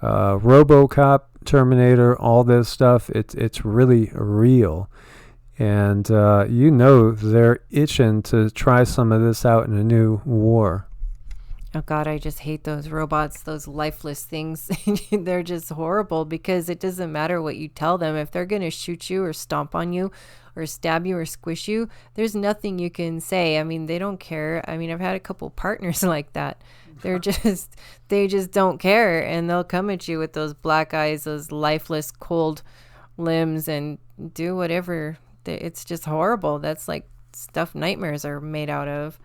RoboCop, Terminator, all this stuff. It's really real. And they're itching to try some of this out in a new war. Oh God, I just hate those robots, those lifeless things. They're just horrible because it doesn't matter what you tell them. If they're going to shoot you or stomp on you or stab you or squish you, there's nothing you can say. I mean, they don't care. I mean, I've had a couple partners like that. They just don't care. And they'll come at you with those black eyes, those lifeless, cold limbs, and do whatever. It's just horrible. That's like stuff nightmares are made out of.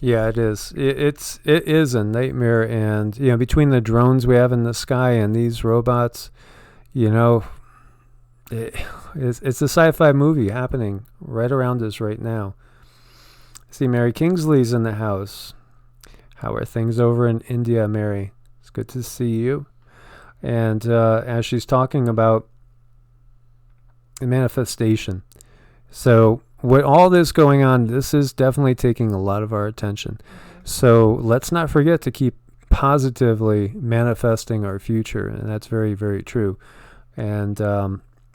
Yeah, it is. It is a nightmare, and between the drones we have in the sky and these robots, it's a sci-fi movie happening right around us right now. See, Mary Kingsley's in the house. How are things over in India, Mary? It's good to see you. And as she's talking about the manifestation, so with all this going on, this is definitely taking a lot of our attention. So let's not forget to keep positively manifesting our future, and that's very, very true. And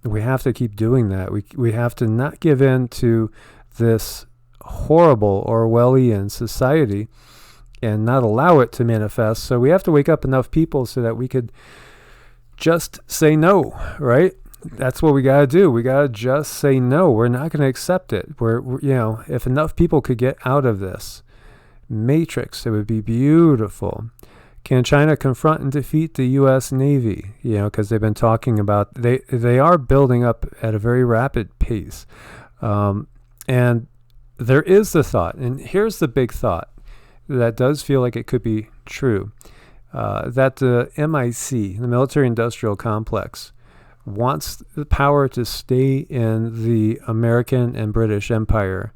we have to keep doing that. We have to not give in to this horrible Orwellian society and not allow it to manifest. So we have to wake up enough people so that we could just say no, right? That's what we got to do. We got to just say no. We're not going to accept it. If enough people could get out of this matrix, it would be beautiful. Can China confront and defeat the U.S. Navy? Because they've been talking about, they are building up at a very rapid pace. And there is the thought, and here's the big thought that does feel like it could be true, that the MIC, the military-industrial complex, wants the power to stay in the American and British Empire,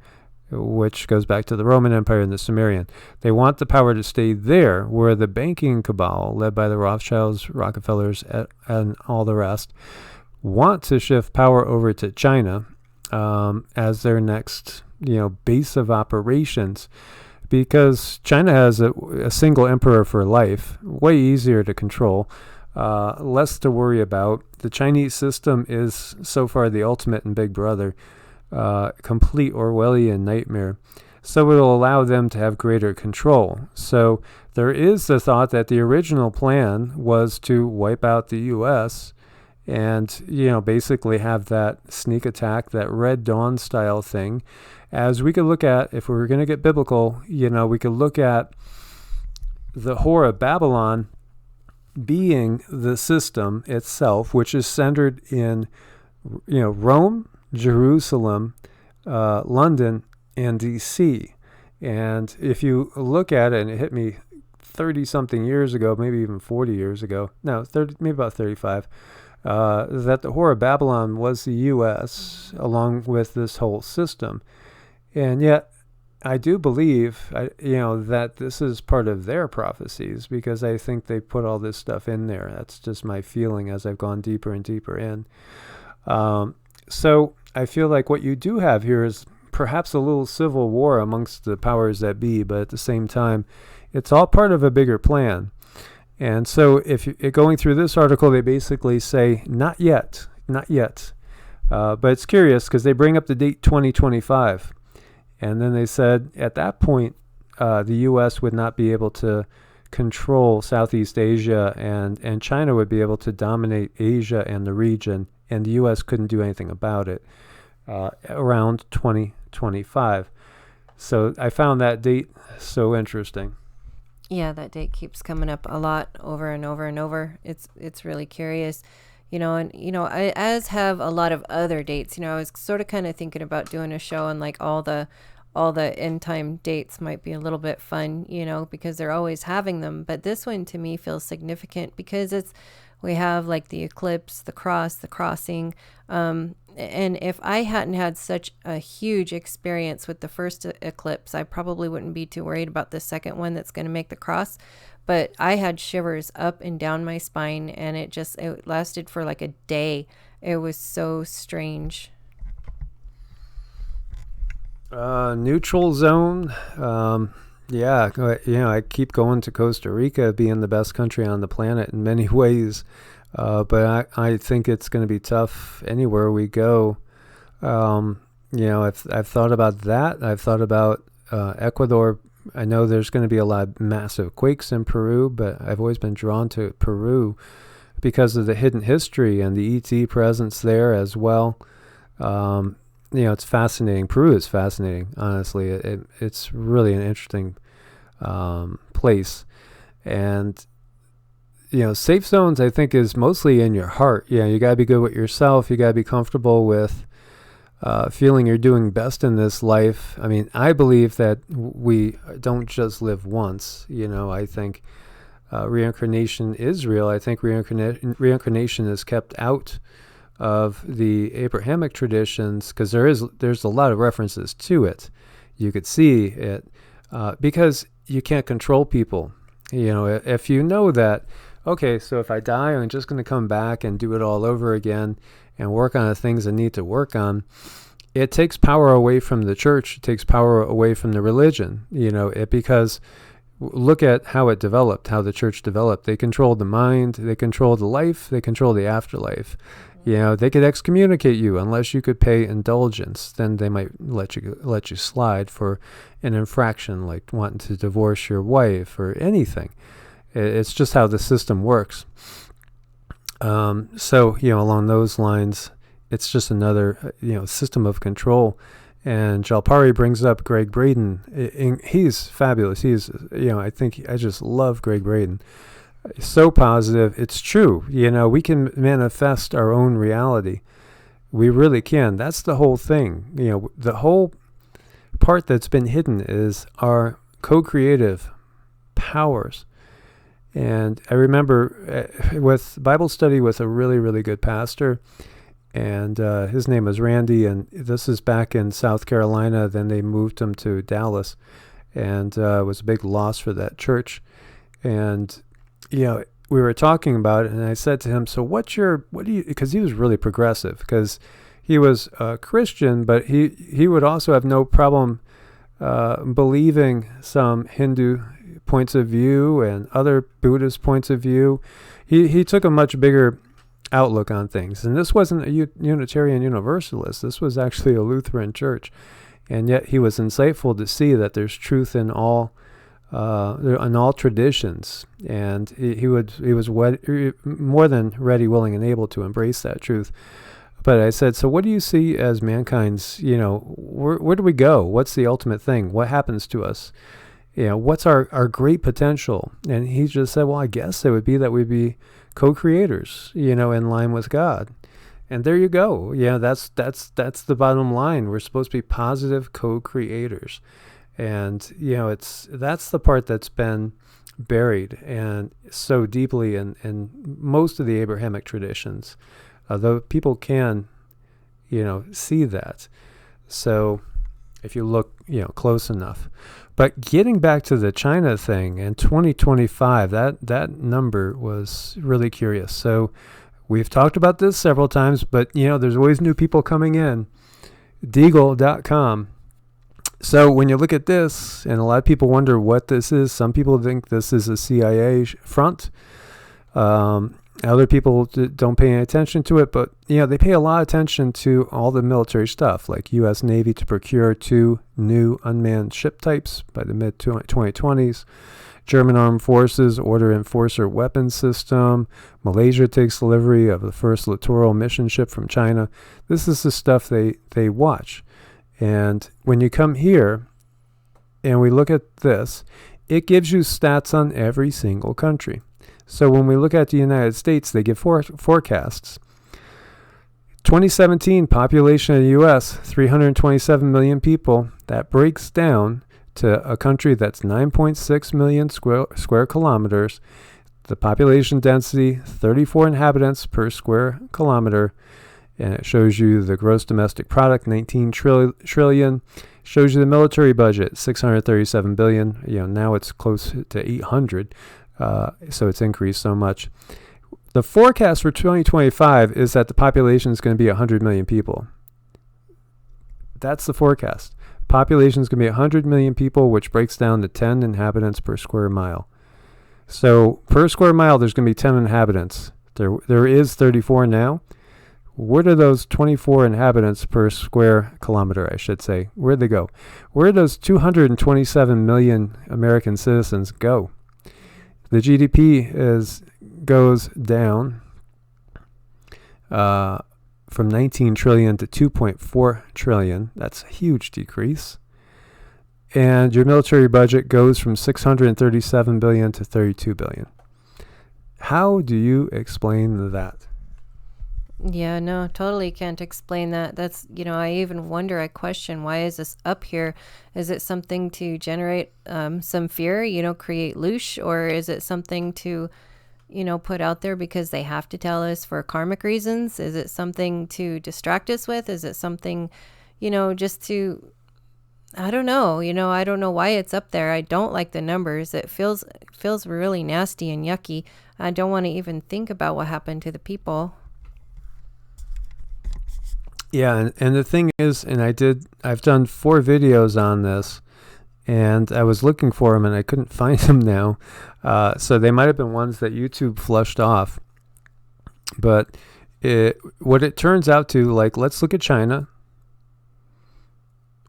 which goes back to the Roman Empire and the Sumerian. They want the power to stay there, where the banking cabal, led by the Rothschilds, Rockefellers, and all the rest, want to shift power over to China as their next, base of operations, because China has a single emperor for life, way easier to control. Less to worry about. The Chinese system is so far the ultimate in Big Brother, complete Orwellian nightmare. So it'll allow them to have greater control. So there is the thought that the original plan was to wipe out the U.S. and, basically have that sneak attack, that Red Dawn style thing. As we could look at, if we were going to get biblical, we could look at the Whore of Babylon being the system itself, which is centered in, Rome, Jerusalem, London, and D.C. And if you look at it, and it hit me 30-something years ago, maybe even 40 years ago, no, 30, maybe about 35, that the Whore of Babylon was the U.S. along with this whole system. And yet, I do believe, that this is part of their prophecies, because I think they put all this stuff in there. That's just my feeling as I've gone deeper and deeper in. So I feel like what you do have here is perhaps a little civil war amongst the powers that be, but at the same time, it's all part of a bigger plan. And so going through this article, they basically say, not yet, not yet. But it's curious because they bring up the date 2025. And then they said at that point, the U.S. would not be able to control Southeast Asia, and China would be able to dominate Asia and the region, and the U.S. couldn't do anything about it around 2025. So I found that date so interesting. Yeah, that date keeps coming up a lot over and over and over. It's really curious. I, as have a lot of other dates. I was sort of kind of thinking about doing a show on like all the end time dates might be a little bit fun, because they're always having them. But this one to me feels significant because we have like the eclipse, the cross, the crossing. And if I hadn't had such a huge experience with the first eclipse, I probably wouldn't be too worried about the second one that's going to make the cross. But I had shivers up and down my spine, and it lasted for like a day. It was so strange. Neutral zone. I keep going to Costa Rica being the best country on the planet in many ways. But I think it's going to be tough anywhere we go. I've thought about that. I've thought about Ecuador. I know there's going to be a lot of massive quakes in Peru, but I've always been drawn to Peru because of the hidden history and the ET presence there as well. It's fascinating. Peru is fascinating, honestly. It's really an interesting place. And, safe zones, I think, is mostly in your heart. You got to be good with yourself. You got to be comfortable with feeling you're doing best in this life. I mean, I believe that we don't just live once. I think reincarnation is real. I think reincarnation is kept out of the Abrahamic traditions because there's a lot of references to it. You could see it because you can't control people. If you know that, okay, so if I die, I'm just going to come back and do it all over again and work on the things I need to work on. It takes power away from the church. It takes power away from the religion, because look at how it developed, how the church developed. They controlled the mind, they controlled the life, they controlled the afterlife. They could excommunicate you unless you could pay indulgence. Then they might let you slide for an infraction like wanting to divorce your wife or anything. It's just how the system works. So along those lines, it's just another system of control. And Jalpari brings up Greg Braden. He's fabulous. I just love Greg Braden. So positive. It's true. We can manifest our own reality. We really can. That's the whole thing. The whole part that's been hidden is our co-creative powers. And I remember with Bible study with a really, really good pastor, and his name was Randy, and this is back in South Carolina. Then they moved him to Dallas, and it was a big loss for that church. And we were talking about it, and I said to him, so what do you, because he was really progressive, because he was a Christian, but he would also have no problem believing some Hindu points of view and other Buddhist points of view. He took a much bigger outlook on things. And this wasn't a Unitarian Universalist. This was actually a Lutheran church. And yet he was insightful to see that there's truth in all traditions. And he was more than ready, willing, and able to embrace that truth. But I said, so what do you see as mankind's, where do we go? What's the ultimate thing? What happens to us? What's our great potential? And he just said, well, I guess it would be that we'd be co-creators, in line with God. And there you go. That's the bottom line. We're supposed to be positive co-creators. And, that's the part that's been buried and so deeply in most of the Abrahamic traditions. Though people can, see that. So if you look, close enough. But getting back to the China thing in 2025, that number was really curious. So we've talked about this several times, but there's always new people coming in. Deagel.com. So when you look at this, and a lot of people wonder what this is, some people think this is a CIA front. Other people don't pay any attention to it, but they pay a lot of attention to all the military stuff, like U.S. Navy to procure 2 new unmanned ship types by the mid-2020s. German Armed Forces order Enforcer weapons system. Malaysia takes delivery of the first littoral mission ship from China. This is the stuff they watch. And when you come here and we look at this, it gives you stats on every single country. So when we look at the United States, they give forecasts. 2017 population of the U.S., 327 million people. That breaks down to a country that's 9.6 million square kilometers. The population density, 34 inhabitants per square kilometer. And it shows you the gross domestic product, 19 trillion. Shows you the military budget, 637 billion. Now it's close to 800. So it's increased so much. The forecast for 2025 is that the population is going to be 100 million people. That's the forecast. Population is going to be 100 million people, which breaks down to 10 inhabitants per square mile. So per square mile, there's going to be 10 inhabitants. There is 34 now. Where do those 24 inhabitants per square kilometer, I should say, where'd they go? Where do those 227 million American citizens go? The GDP goes down from 19 trillion to 2.4 trillion. That's a huge decrease. And your military budget goes from 637 billion to 32 billion. How do you explain that? Yeah, no, totally can't explain that. That's, I even wonder, I question, why is this up here? Is it something to generate some fear, create loosh, or is it something to, put out there because they have to tell us for karmic reasons? Is it something to distract us with? Is it something, just to, I don't know, I don't know why it's up there. I don't like the numbers. It feels really nasty and yucky. I don't want to even think about what happened to the people. Yeah, and the thing is, I've done 4 videos on this, and I was looking for them and I couldn't find them now. So they might have been ones that YouTube flushed off. But what it turns out to, like, let's look at China.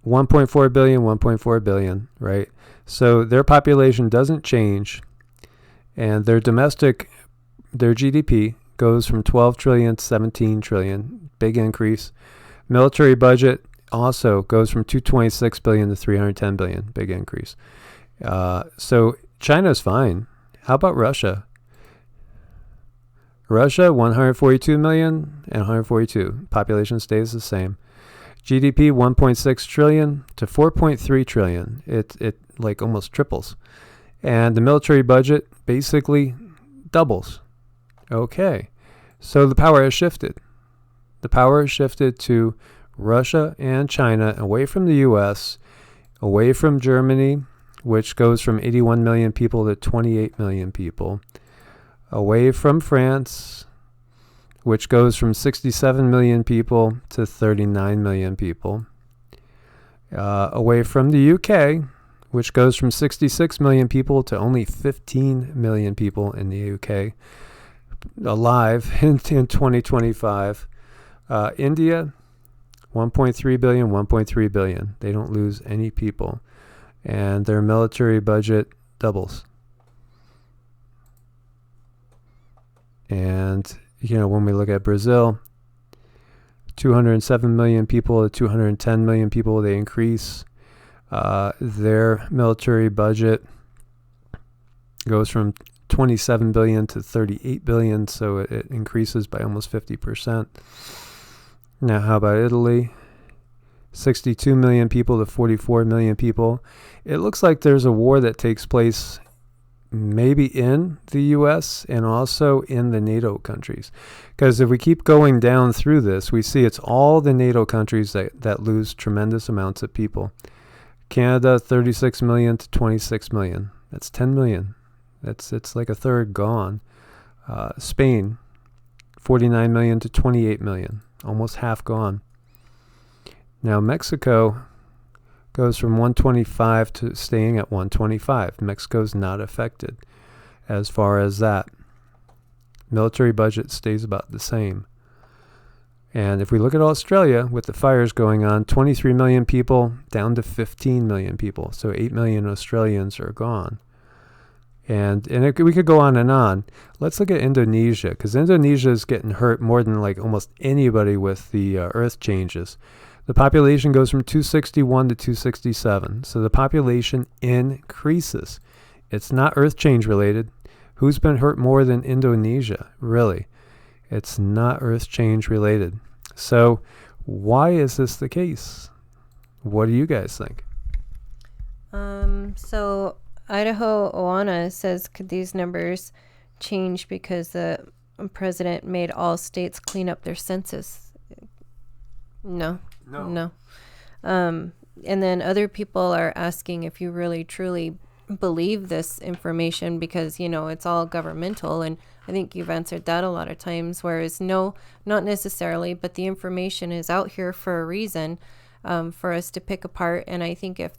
1.4 billion, 1.4 billion, right? So their population doesn't change, and their GDP goes from 12 trillion to 17 trillion, big increase. Military budget also goes from 226 billion to 310 billion, big increase. So China's fine. How about Russia? Russia, 142 million and 142. Population stays the same. GDP 1.6 trillion to 4.3 trillion. It like almost triples. And the military budget basically doubles. Okay. So the power has shifted. The power has shifted to Russia and China, away from the US, away from Germany, which goes from 81 million people to 28 million people, away from France, which goes from 67 million people to 39 million people, away from the UK, which goes from 66 million people to only 15 million people in the UK alive in 2025. India, 1.3 billion, 1.3 billion. They don't lose any people. And their military budget doubles. And, when we look at Brazil, 207 million people to 210 million people, they increase. Their military budget goes from 27 billion to 38 billion, so it increases by almost 50%. Now, how about Italy? 62 million people to 44 million people. It looks like there's a war that takes place maybe in the U.S. and also in the NATO countries. Because if we keep going down through this, we see it's all the NATO countries that lose tremendous amounts of people. Canada, 36 million to 26 million. That's 10 million. It's like a third gone. Spain, 49 million to 28 million. Almost half gone. Now Mexico goes from 125 to staying at 125. Mexico's not affected as far as that. Military budget stays about the same. And if we look at Australia, with the fires going on, 23 million people down to 15 million people. So 8 million Australians are gone. And we could go on and on. Let's look at Indonesia, because Indonesia is getting hurt more than like almost anybody with the earth changes. The population goes from 261 to 267. So the population increases. It's not earth change related. Who's been hurt more than Indonesia? Really? It's not earth change related. So why is this the case? What do you guys think? So Idaho Oana says, could these numbers change because the president made all states clean up their census? No. And then other people are asking if you really truly believe this information, because it's all governmental, and I think you've answered that a lot of times, whereas no, not necessarily, but the information is out here for a reason, for us to pick apart. And I think if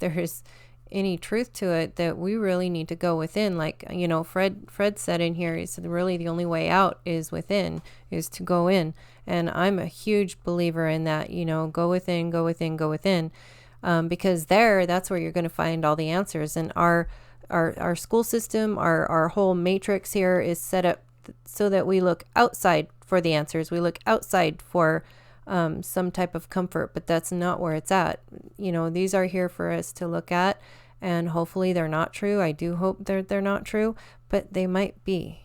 any truth to it, that we really need to go within. Like, Fred said in here, he said really the only way out is within, is to go in. And I'm a huge believer in that, go within, go within, go within. Because that's where you're going to find all the answers. And our school system, our whole matrix here is set up so that we look outside for the answers. We look outside for some type of comfort, but that's not where it's at. These are here for us to look at, and hopefully they're not true. I do hope they're not true, but they might be.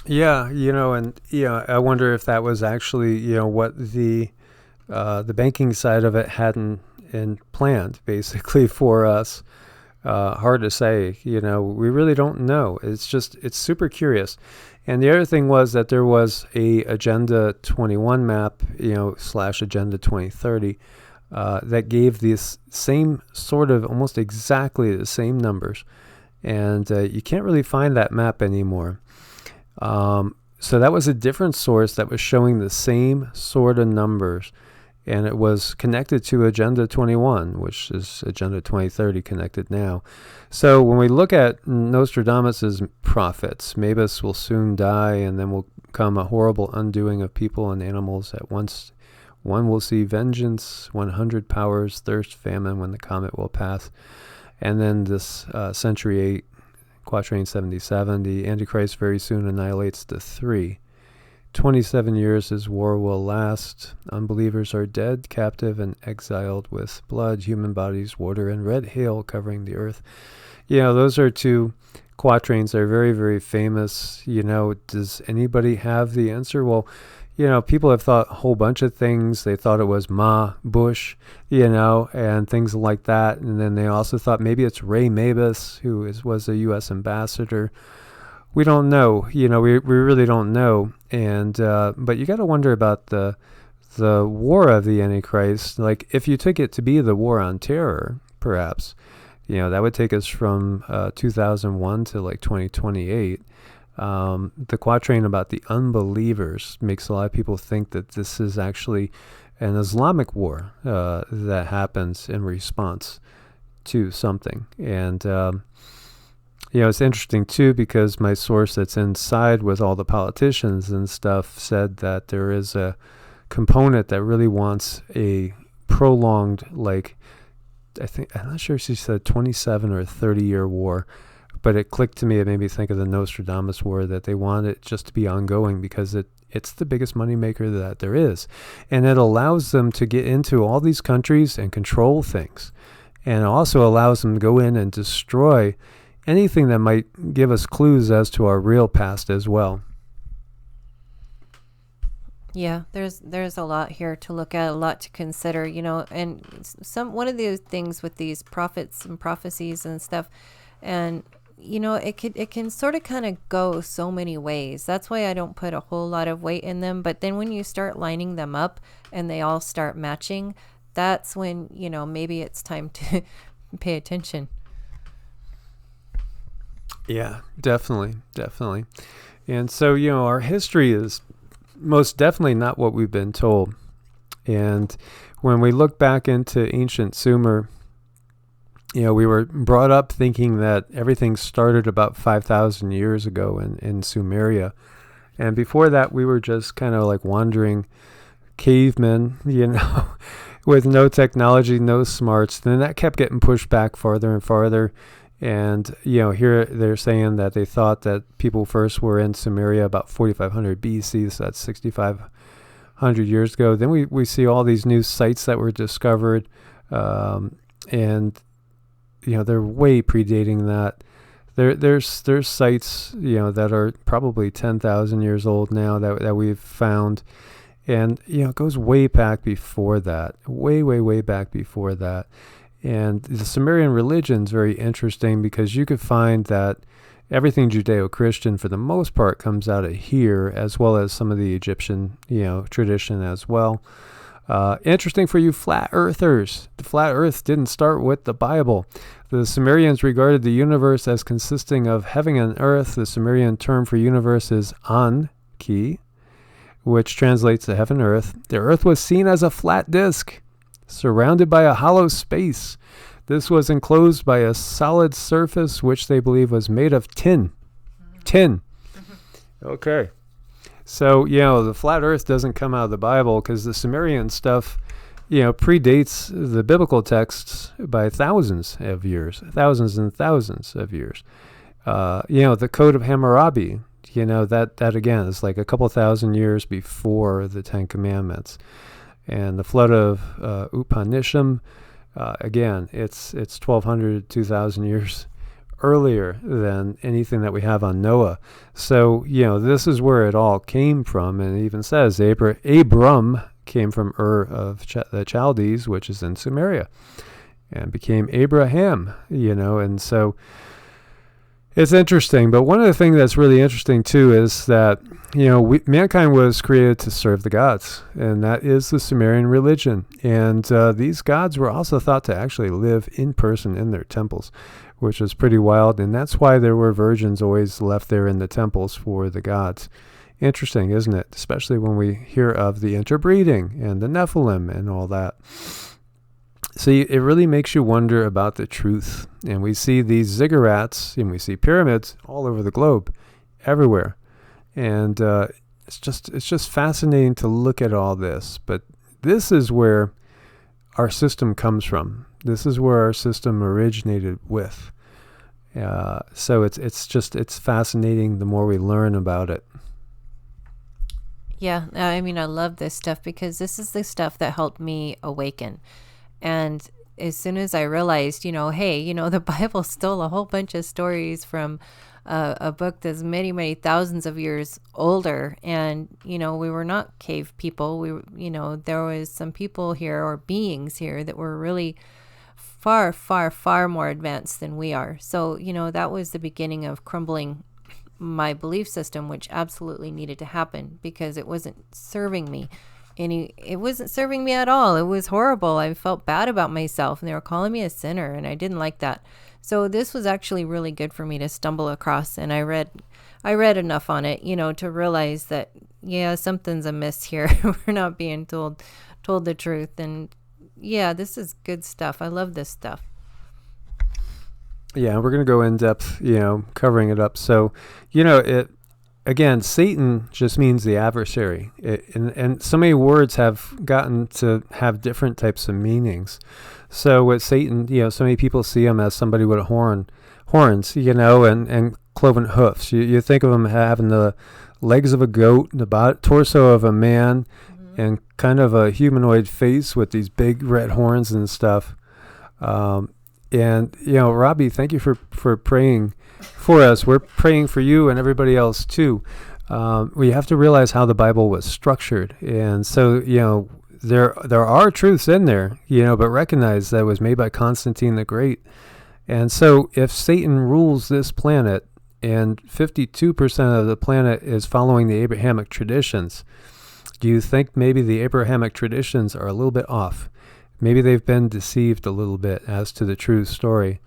Yeah, I wonder if that was actually, what the banking side of it hadn't planned basically for us. Hard to say, we really don't know. It's super curious. And the other thing was that there was a Agenda 21 map, / Agenda 2030, that gave this same sort of almost exactly the same numbers. And you can't really find that map anymore. So that was a different source that was showing the same sort of numbers. And it was connected to Agenda 21, which is Agenda 2030 connected now. So when we look at Nostradamus' prophets, Mabus will soon die, and then will come a horrible undoing of people and animals at once. One will see vengeance, 100 powers, thirst, famine, when the comet will pass. And then this Century 8, Quatrain 77, the Antichrist very soon annihilates the three. 27 years his war will last. Unbelievers are dead, captive, and exiled, with blood, human bodies, water, and red hail covering the earth. Those are two quatrains. They're very, very famous. Does anybody have the answer? Well, people have thought a whole bunch of things. They thought it was Ma Bush, and things like that. And then they also thought maybe it's Ray Mabus, who was a U.S. ambassador. We don't know, we really don't know. And, but you got to wonder about the war of the Antichrist. Like, if you took it to be the war on terror, perhaps, that would take us from 2001 to like 2028. The quatrain about the unbelievers makes a lot of people think that this is actually an Islamic war that happens in response to something. And, it's interesting, too, because my source that's inside with all the politicians and stuff said that there is a component that really wants a prolonged, I'm not sure if she said 27 or 30-year war, but it clicked to me. It made me think of the Nostradamus war, that they want it just to be ongoing because it's the biggest moneymaker that there is. And it allows them to get into all these countries and control things. And it also allows them to go in and destroy anything that might give us clues as to our real past as well. Yeah, there's a lot here to look at, a lot to consider, and one of the things with these prophets and prophecies and stuff, and it can sort of kind of go so many ways. That's why I don't put a whole lot of weight in them. But then when you start lining them up and they all start matching, that's when, maybe it's time to pay attention. Yeah, definitely. And so, our history is most definitely not what we've been told. And when we look back into ancient Sumer, we were brought up thinking that everything started about 5,000 years ago in Sumeria. And before that, we were just kind of like wandering cavemen, with no technology, no smarts. Then that kept getting pushed back farther and farther. And, here they're saying that they thought that people first were in Sumeria about 4,500 BC, so that's 6,500 years ago. Then we see all these new sites that were discovered, and, they're way predating that. There's sites, that are probably 10,000 years old now that we've found. And, it goes way back before that, way back before that. And the Sumerian religion is very interesting because you could find that everything Judeo-Christian for the most part comes out of here, as well as some of the Egyptian, tradition as well. Interesting for you flat earthers. The flat earth didn't start with the Bible. The Sumerians regarded the universe as consisting of heaven and earth. The Sumerian term for universe is An-Ki, which translates to heaven earth. The earth was seen as a flat disk. surrounded by a hollow space. This was enclosed by a solid surface, which they believe was made of tin. Tin. Okay. So, the flat earth doesn't come out of the Bible because the Sumerian stuff, predates the biblical texts by thousands of years, thousands and thousands of years. The Code of Hammurabi, that again is like a couple thousand years before the Ten Commandments. And the flood of Upanisham, again, it's 1,200, 2,000 years earlier than anything that we have on Noah. So, this is where it all came from. And it even says Abram came from Ur of the Chaldees, which is in Sumeria, and became Abraham, and so it's interesting. But one of the things that's really interesting too is that, mankind was created to serve the gods, and that is the Sumerian religion. And these gods were also thought to actually live in person in their temples, which was pretty wild. And that's why there were virgins always left there in the temples for the gods. Interesting, isn't it? Especially when we hear of the interbreeding and the Nephilim and all that. So it really makes you wonder about the truth. And we see these ziggurats and we see pyramids all over the globe, everywhere. And it's just fascinating to look at all this. But this is where our system comes from. This is where our system originated with. So it's fascinating the more we learn about it. Yeah, I mean, I love this stuff because this is the stuff that helped me awaken. And as soon as I realized, hey, the Bible stole a whole bunch of stories from a book that's many, many thousands of years older. And, we were not cave people. There was some people here or beings here that were really far, far, far more advanced than we are. So, that was the beginning of crumbling my belief system, which absolutely needed to happen because it wasn't serving me. It wasn't serving me at all. It was horrible. I felt bad about myself and they were calling me a sinner and I didn't like that. So this was actually really good for me to stumble across, and I read enough on it, to realize that, yeah, something's amiss here. We're not being told the truth. And yeah, this is good stuff. I love this stuff. Yeah, we're going to go in depth, covering it up. So, again, Satan just means the adversary. And so many words have gotten to have different types of meanings. So with Satan, so many people see him as somebody with horns, and cloven hoofs. You think of him having the legs of a goat, the torso of a man, mm-hmm. and kind of a humanoid face with these big red horns and stuff. And, Robbie, thank you for praying for us. We're praying for you and everybody else, too. We have to realize how the Bible was structured. And so, there are truths in there, but recognize that it was made by Constantine the Great. And so if Satan rules this planet and 52% of the planet is following the Abrahamic traditions, do you think maybe the Abrahamic traditions are a little bit off? Maybe they've been deceived a little bit as to the true story,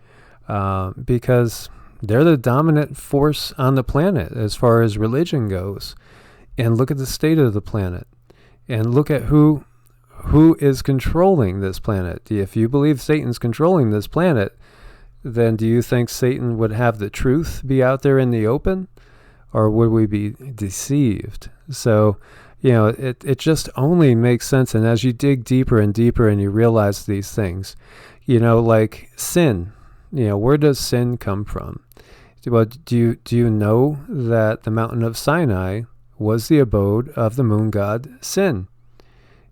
because they're the dominant force on the planet as far as religion goes. And look at the state of the planet, and look at who is controlling this planet. If you believe Satan's controlling this planet, then do you think Satan would have the truth be out there in the open, or would we be deceived? So, it just only makes sense. And as you dig deeper and deeper and you realize these things, like sin, where does sin come from? Well, do you know that the mountain of Sinai was the abode of the moon god Sin?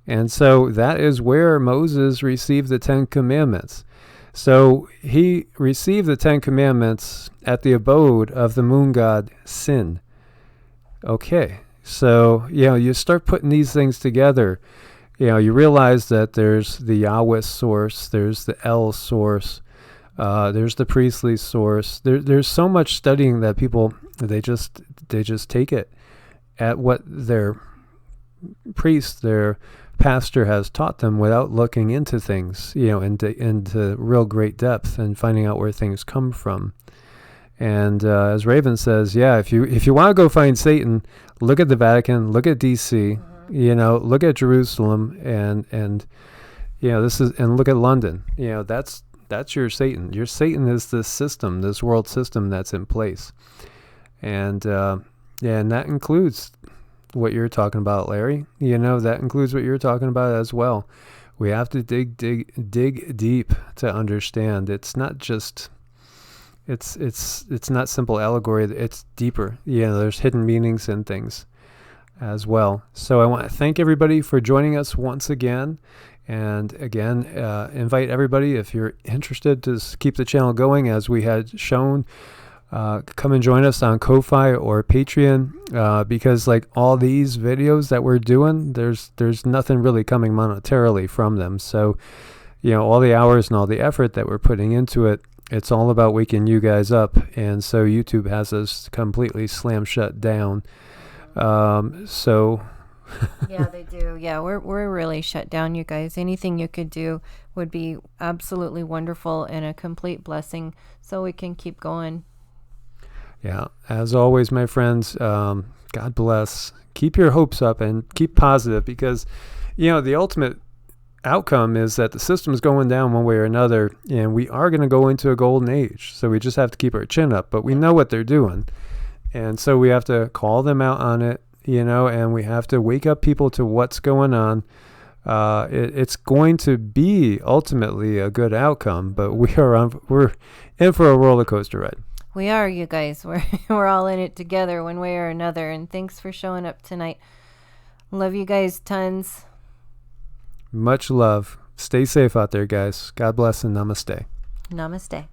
And so that is where Moses received the 10 Commandments. So he received the 10 Commandments at the abode of the moon god Sin. Okay. So, you start putting these things together, you realize that there's the Yahweh source, there's the El source, there's the priestly source. There's so much studying that people, they just take it at what their priest, their pastor has taught them without looking into things, into real great depth and finding out where things come from. And as Raven says, yeah, if you want to go find Satan, look at the Vatican, look at DC, look at Jerusalem, and this is, and look at London. That's your Satan. Your Satan is this system, this world system that's in place. And and that includes what you're talking about, Larry. That includes what you're talking about as well. We have to dig deep to understand. It's not just, it's not simple allegory. It's deeper. There's hidden meanings in things as well. So I want to thank everybody for joining us once again. And again, invite everybody, if you're interested to keep the channel going as we had shown, come and join us on Ko-Fi or Patreon, because like all these videos that we're doing, there's nothing really coming monetarily from them. So, all the hours and all the effort that we're putting into it, it's all about waking you guys up. And so YouTube has us completely slam shut down. So yeah, they do. Yeah, we're really shut down, you guys. Anything you could do would be absolutely wonderful and a complete blessing, so we can keep going. Yeah, as always, my friends, God bless. Keep your hopes up and keep positive, because, the ultimate outcome is that the system's going down one way or another, and we are going to go into a golden age. So we just have to keep our chin up, but we know what they're doing. And so we have to call them out on it, and we have to wake up people to what's going on. It's going to be ultimately a good outcome, but we're in for a roller coaster ride. We are, you guys. We're all in it together one way or another. And thanks for showing up tonight. Love you guys tons. Much love. Stay safe out there, guys. God bless and namaste. Namaste.